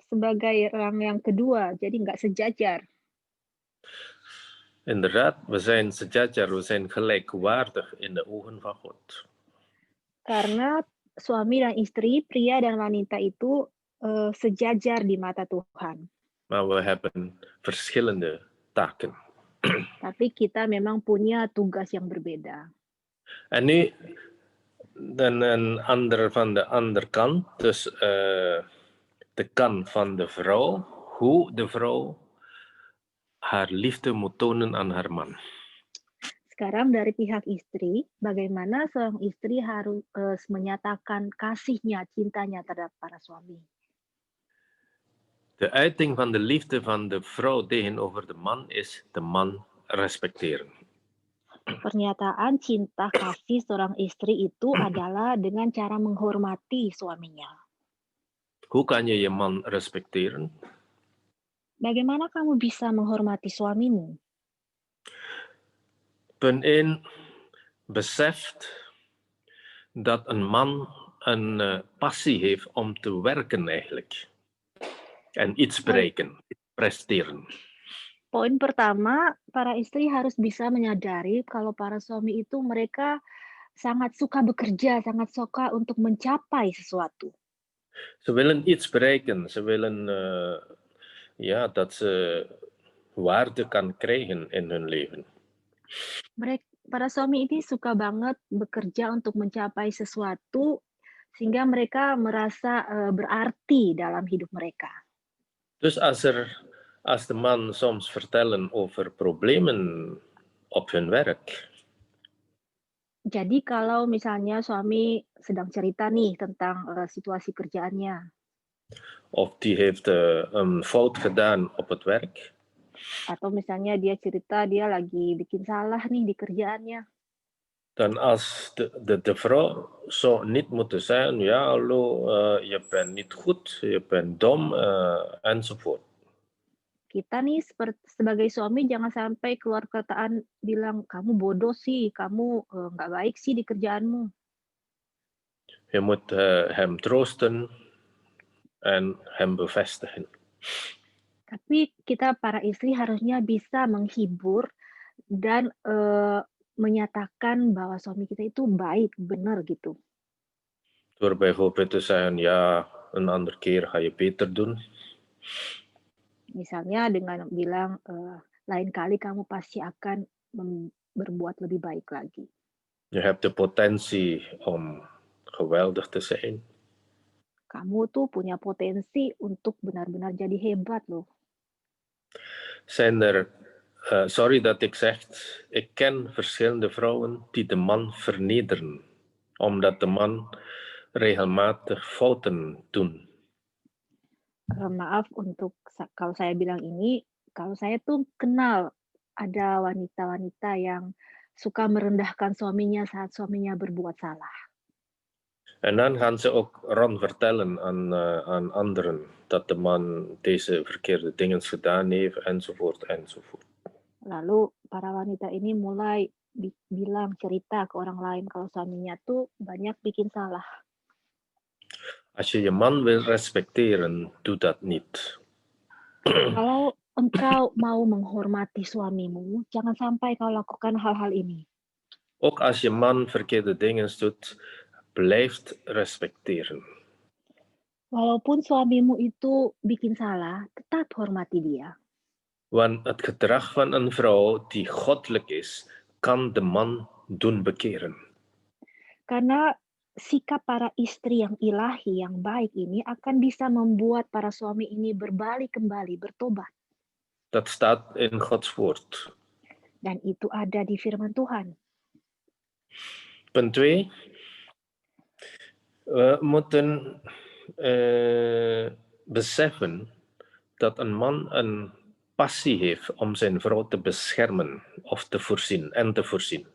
sebagai rang yang kedua, jadi nggak sejajar. Inderdaad, we zijn sejajar, we zijn gelijkwaardig in de ogen van God. Karena suami dan istri, pria dan wanita itu sejajar di mata Tuhan. Maar we hebben verschillende taken. Tapi kita memang punya tugas yang berbeda. En nu dan een ander van de andere kant, dus de kant van de vrouw, hoe de vrouw haar liefde moet tonen aan haar man. Sekarang dari pihak istri, bagaimana seorang istri harus menyatakan kasihnya, cintanya terhadap para suami. De uiting van de liefde van de vrouw tegenover de man is de man respecteren. Pernyataan cinta kasih seorang istri itu adalah dengan cara menghormati suaminya. Hoe kan je je man respecteren? Bagaimana kamu bisa menghormati suamimu? Punt 1. Beseft dat een man een passie heeft om te werken eigenlijk. En iets bereiken, iets presteren. Poin pertama, para istri harus bisa menyadari kalau para suami itu mereka sangat suka bekerja, sangat suka untuk mencapai sesuatu. Ze willen iets bereiken, ze willen dat ze waarde kan krijgen in hun leven. Para suami ini suka banget bekerja untuk mencapai sesuatu sehingga mereka merasa berarti dalam hidup mereka. Dus als de man soms vertellen over problemen op hun werk. Jadi kalau misalnya suami sedang cerita nih tentang situasi kerjaannya. Of die heeft een fout gedaan op het werk. Atau misalnya dia cerita dia lagi bikin salah nih di kerjaannya. Dan als de vrouw zou niet moeten zeggen, ja hallo, je bent niet goed, je bent dom, enzovoort. Kita nih sebagai suami jangan sampai keluar perkataan bilang kamu bodoh sih, kamu nggak baik sih di kerjaanmu. Je moet hem troosten en hem bevestigen. Tapi kita para istri harusnya bisa menghibur dan menyatakan bahwa suami kita itu baik, benar gitu. Door bijvoorbeeld te zeggen, ja, een andere keer ga je beter doen. Misalnya dengan bilang, lain kali kamu pasti akan berbuat lebih baik lagi. Je hebt de potentie om geweldig te zijn. Kamu tuh punya potensi untuk benar-benar jadi hebat loh. Zijn sorry dat ik zeg, ik ken verschillende vrouwen die de man vernederen, omdat de man regelmatig fouten doen. Maaf untuk kalau saya bilang ini, kalau saya tuh kenal ada wanita-wanita yang suka merendahkan suaminya saat suaminya berbuat salah. En dan gaan ze ook rond vertellen aan anderen dat de man deze verkeerde dingen gedaan heeft, enzovoort, enzovoort. Lalu para wanita ini mulai bilang cerita ke orang lain kalau suaminya tuh banyak bikin salah. Als je je man wil respecteren, doe dat niet. Kalau engkau mau menghormati suamimu, jangan sampai kau lakukan hal-hal ini. Ook als je man verkeerde dingen doet, blijf respecteren. Walaupun suamimu itu bikin salah, tetap hormati dia. Want het gedrag van een vrouw die goddelijk is, kan de man doen bekeren. Karena sikap para istri yang ilahi, yang baik ini akan bisa membuat para suami ini berbalik kembali, bertobat. Dat staat in Gods woord. Dan itu ada di firman Tuhan. Punt 2. We moeten beseffen dat een man een passie heeft om zijn vrouw te beschermen of te voorzien en te voorzien.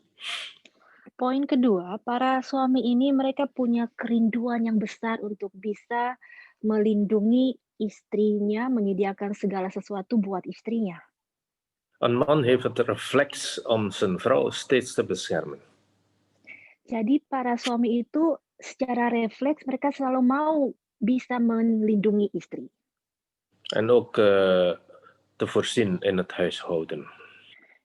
Poin kedua, para suami ini mereka punya kerinduan yang besar untuk bisa melindungi istrinya, menyediakan segala sesuatu buat istrinya. Een man heeft het reflex om zijn vrouw steeds te beschermen. Jadi para suami itu secara refleks mereka selalu mau bisa melindungi istri. En ook te voorzien in het huishouden.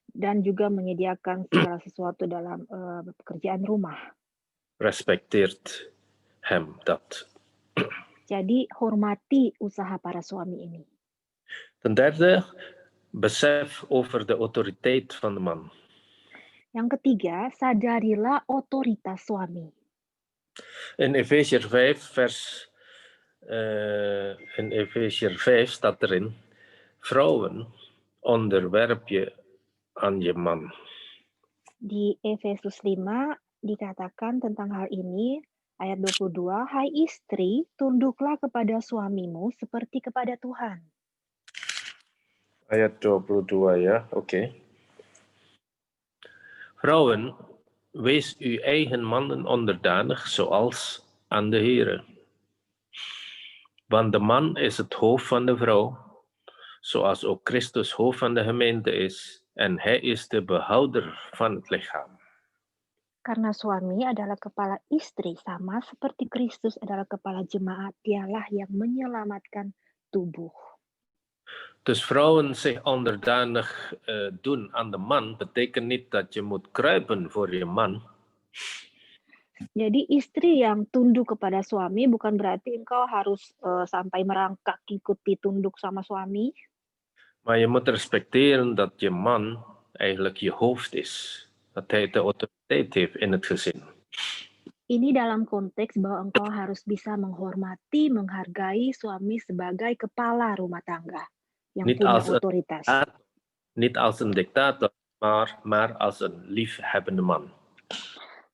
Dan juga menyediakan segala sesuatu dalam pekerjaan rumah. Respecteert hem dat. Jadi hormati usaha para suami ini. Ten derde, besef over de autoriteit van de man. Yang ketiga, sadarilah otoritas suami. In Efesiër 5 staat erin, vrouwen, onderwerp je aan je man. Di Efesus 5 dikatakan tentang hal ini, ayat 22, hai istri, tunduklah kepada suamimu seperti kepada Tuhan. Ayat 22 ya, oké. Vrouwen, wees uw eigen mannen onderdanig zoals aan de Here. Want de man is het hoofd van de vrouw, zoals ook Christus hoofd van de gemeente is, en hij is de behouder van het lichaam. Karena suami adalah kepala istri, sama seperti Kristus adalah kepala jemaat, dialah yang menyelamatkan tubuh. Dus vrouwen zich onderdanig doen aan de man, betekent niet dat je moet kruipen voor je man. Jadi istri yang tunduk kepada suami bukan berarti engkau harus sampai merangkak ikut ditunduk sama suami. Maar je moet respecteren dat je man eigenlijk je hoofd is. Dat hij de autoriteit heeft in het gezin. Ini dalam konteks bahwa engkau harus bisa menghormati, menghargai suami sebagai kepala rumah tangga yang Niet punya als een otoritas. niet als een dictator, maar als een liefhebbende man.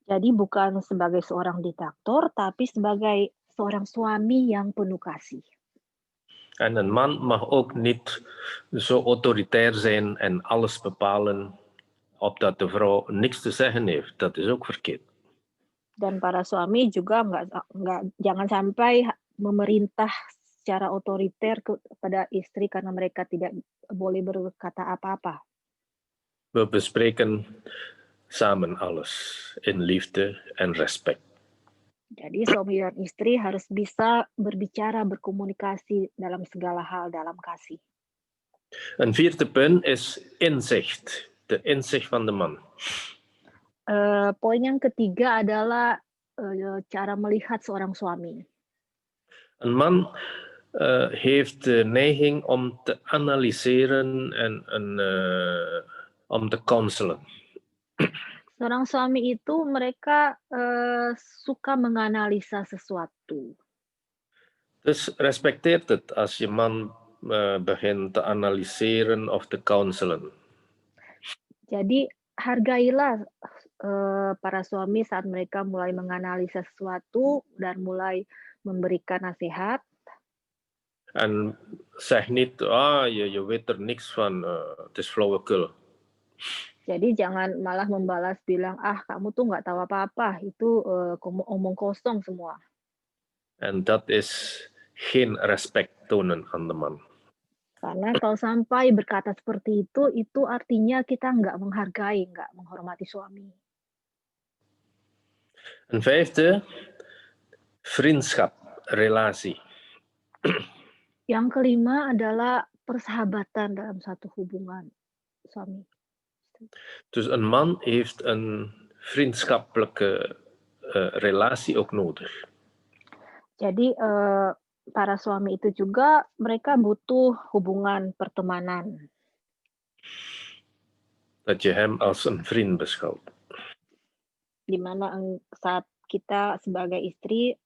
Jadi bukan sebagai seorang diktator, tapi sebagai seorang suami yang penuh kasih. En een man mag ook niet zo autoritair zijn en alles bepalen, opdat de vrouw niks te zeggen heeft. Dat is ook verkeerd. Dan para suami juga jangan sampai memerintah secara otoriter kepada istri karena mereka tidak boleh berkata apa-apa. We bespreken samen alles in liefde en respect. Jadi suami dan istri harus bisa berbicara, berkomunikasi dalam segala hal dalam kasih. Een vierde punt is inzicht. De inzicht van de man. Poin yang ketiga adalah cara melihat seorang suami. Een man heeft de neiging om te analyseren en om te counselen. Seorang suami itu mereka suka menganalisa sesuatu. Dus respecteert het als je man begint te analyseren of te counselen. Jadi hargailah para suami saat mereka mulai menganalisa sesuatu dan mulai memberikan nasihat. En zeg niet, je weet er niks van, het is flauwekul. Jadi jangan malah membalas bilang, kamu tuh nggak tahu apa-apa, itu omong kosong semua. En dat is geen respect tonen aan de man. Karena kalau sampai berkata seperti itu artinya kita nggak menghargai, nggak menghormati suami. Een vijfde, vriendschap, relatie. Yang kelima adalah persahabatan dalam satu hubungan suami. Dus een man heeft een vriendschappelijke relatie ook nodig. Jadi para suami itu juga mereka butuh hubungan pertemanan. Dat je hem als een vriend beschouwt. Di mana saat kita sebagai istri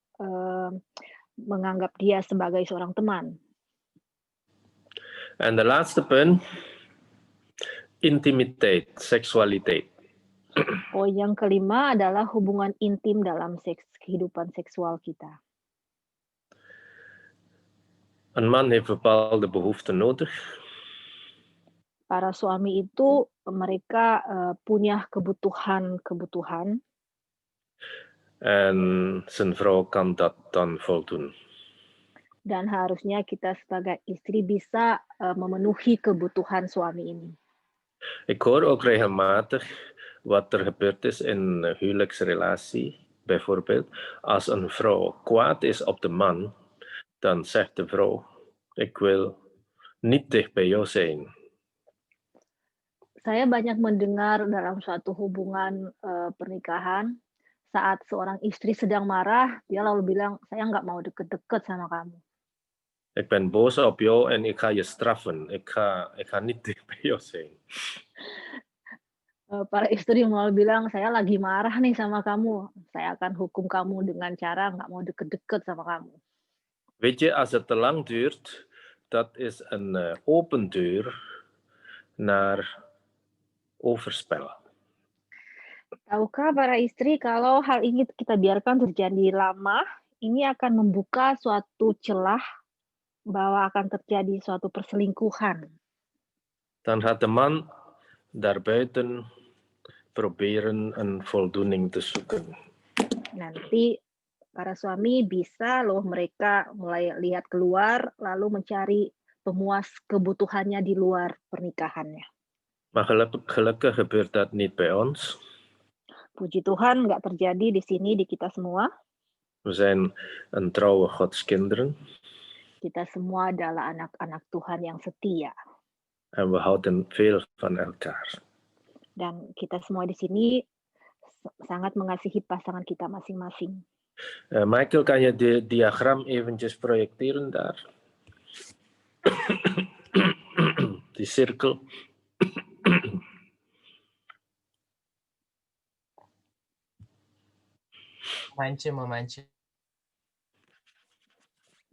menganggap dia sebagai seorang teman. En de laatste punt, intimiteit, seksualiteit. Poin yang kelima adalah hubungan intim dalam kehidupan seksual kita. Een man heeft bepaalde behoeften nodig. Para suami itu mereka punya kebutuhan-kebutuhan En zijn vrouw kan dat dan voldoen. dan harusnya kita sebagai istri bisa memenuhi kebutuhan suami ini. Ik hoor ook regelmatig wat er gebeurd is in een huwelijksrelatie. Bijvoorbeeld, als een vrouw kwaad is op de man, dan zegt de vrouw, ik wil niet dicht bij jou zijn. Saya banyak mendengar dalam suatu hubungan pernikahan, saat seorang istri sedang marah, dia lalu bilang, saya nggak mau deket-deket sama kamu. Ik ben boos op jou en ik ga je straffen. Ik ga niet dicht bij jou zijn. Para istri malah bilang, saya lagi marah nih sama kamu, saya akan hukum kamu dengan cara nggak mau deket-deket sama kamu. Weet je, als het te lang duurt, dat is een open deur naar overspel. Tahukah para istri kalau hal ini kita biarkan terjadi lama, ini akan membuka suatu celah bahwa akan terjadi suatu perselingkuhan. Dan gaat de man daarbuiten proberen een voldoening te zoeken. Nanti para suami bisa loh mereka mulai lihat keluar lalu mencari pemuas kebutuhannya di luar pernikahannya. Maar gelukkig gebeurt dat niet bij ons. Puji Tuhan nggak terjadi di sini di kita semua. We zijn een trouwe Godskinderen. Kita semua adalah anak-anak Tuhan yang setia. En we houden veel van elkaar. Dan kita semua di sini sangat mengasihi pasangan kita masing-masing. Michael, kan je de diagram eventjes projecteren daar? Die cirkel. Memancing.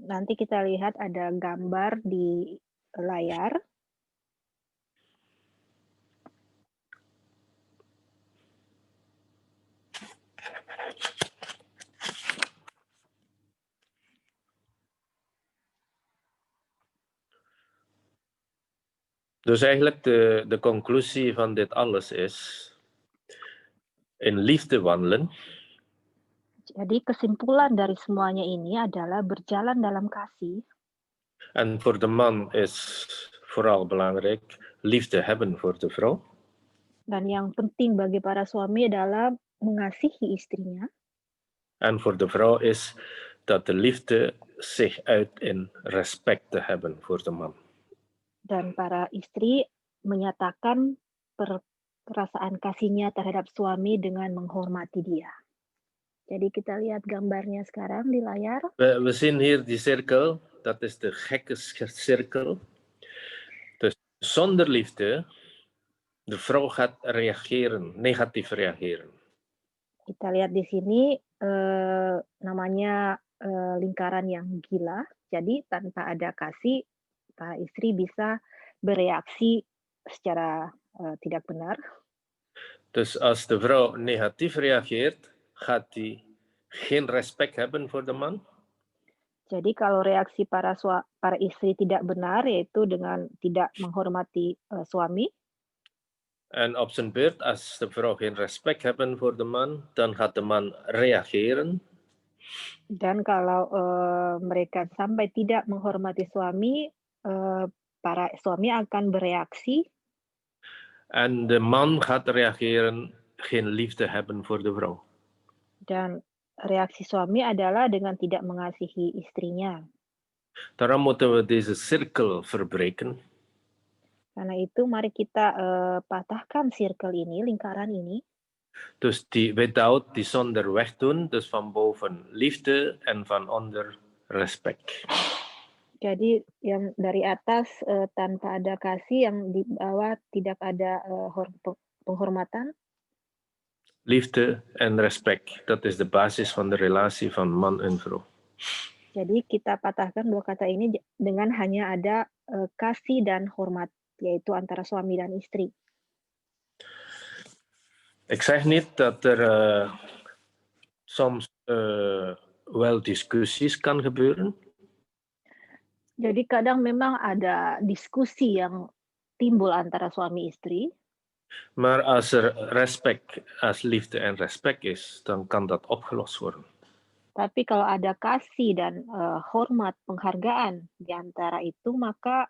Nanti kita lihat ada gambar di layar. Dus eigenlijk de conclusie van dit alles is, in liefde wandelen. Jadi kesimpulan dari semuanya ini adalah berjalan dalam kasih. En voor de man is vooral belangrijk liefde hebben voor de vrouw. Dan yang penting bagi para suami adalah mengasihi istrinya. En voor de vrouw is dat de liefde zich uit in respect te hebben voor de man. Dan para istri menyatakan perasaan kasihnya terhadap suami dengan menghormati dia. Jadi kita lihat gambarnya sekarang di layar. We zien hier die cirkel, dat is de gekke cirkel. Dus zonder liefde, de vrouw gaat reageren, negatief reageren. Kita lihat di sini namanya lingkaran yang gila. Jadi tanpa ada kasih, para istri bisa bereaksi secara tidak benar. Dus als de vrouw negatief reageert, gaat die geen respect hebben voor de man. Jadi kalau reaksi para istri tidak benar, yaitu dengan tidak menghormati suami. En op zijn beurt, als de vrouw geen respect hebben voor de man, dan gaat de man reageren. Dan kalau mereka sampai tidak menghormati suami, para suami akan bereaksi. En de man gaat reageren, geen liefde hebben voor de vrouw. Dan reaksi suami adalah dengan tidak mengasihi istrinya. Daarom moeten we deze cirkel verbreken. Karena itu mari kita patahkan circle ini, lingkaran ini. Dus die without, die zonder wegdoen, dus van boven liefde en van onder respect. Jadi yang dari atas tanpa ada kasih, yang di bawah tidak ada penghormatan. Liefde en respect, dat is de basis van de relatie van man en vrouw. Jadi kita patahkan dua kata ini dengan hanya ada kasih dan hormat, yaitu antara suami dan istri. Ik zeg niet dat er soms wel discussies kan gebeuren, Jadi kadang memang ada diskusi yang timbul antara suami istri, maar als er respect, als liefde en respect is, dan kan dat opgelost worden. tapi kalau ada kasih dan hormat, penghargaan di antara itu, maka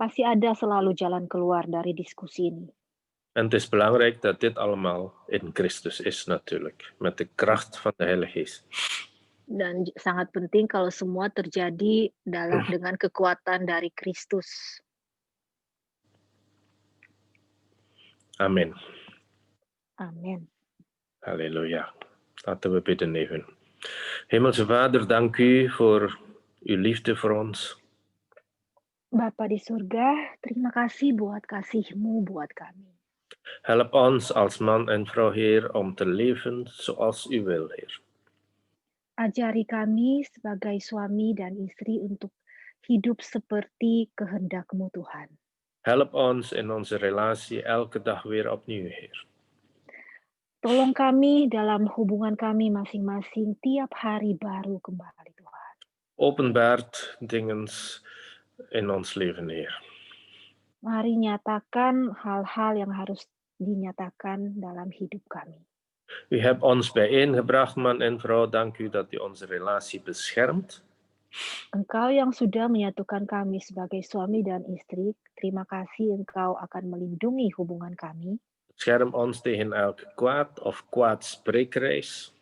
pasti ada selalu jalan keluar dari diskusi ini. En het is belangrijk dat dit allemaal in Christus is natuurlijk, met de kracht van de Heilige Geest. Dan sangat penting kalau semua terjadi dengan kekuatan dari Kristus. Amen. Amin. Halleluja. Laten we bidden even. Hemelse Vader, dank u voor uw liefde voor ons. Bapa di surga, terima kasih buat kasih-Mu buat kami. Help ons als man en vrouw, Heer, om te leven zoals u wil, Heer. Ajari kami sebagai suami dan istri untuk hidup seperti kehendak-Mu Tuhan. Help ons in onze relatie elke dag weer opnieuw, Heer. Tolong kami dalam hubungan kami masing-masing tiap hari baru kembali Tuhan. Openbaart dingen in ons leven, Heer. Mari nyatakan hal-hal yang harus dinyatakan dalam hidup kami. U hebt ons bijeengebracht, man en vrouw. Dank u dat u onze relatie beschermt. Engkau yang sudah menyatukan kami sebagai suami dan istri, terima kasih Engkau akan melindungi hubungan kami. Bescherm ons tegen elk kwaad of kwaadspreekreis.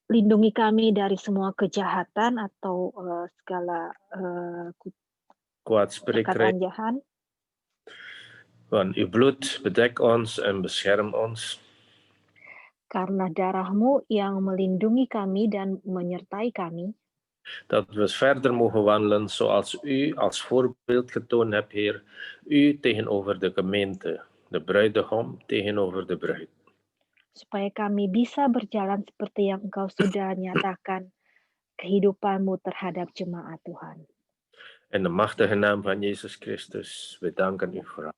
Lindungi kami dari semua kejahatan atau segala Kwaadspreekreis. perkataan. Want uw bloed bedekt ons en beschermt ons. Karena darah-Mu yang melindungi kami dan menyertai kami. Dat we verder mogen wandelen zoals u als voorbeeld getoond hebt, Heer. U tegenover de gemeente, de bruidegom tegenover de bruid. Supaya kami bisa berjalan seperti yang Engkau sudah nyatakan kehidupan-Mu terhadap jemaat Tuhan. In de machtige naam van Jezus Christus, we danken u voor.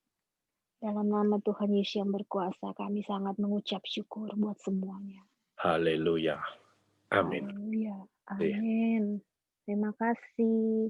Dalam nama Tuhan Yesus yang berkuasa, kami sangat mengucap syukur buat semuanya. Halleluja. Amin. Haleluya. Amin. Terima kasih.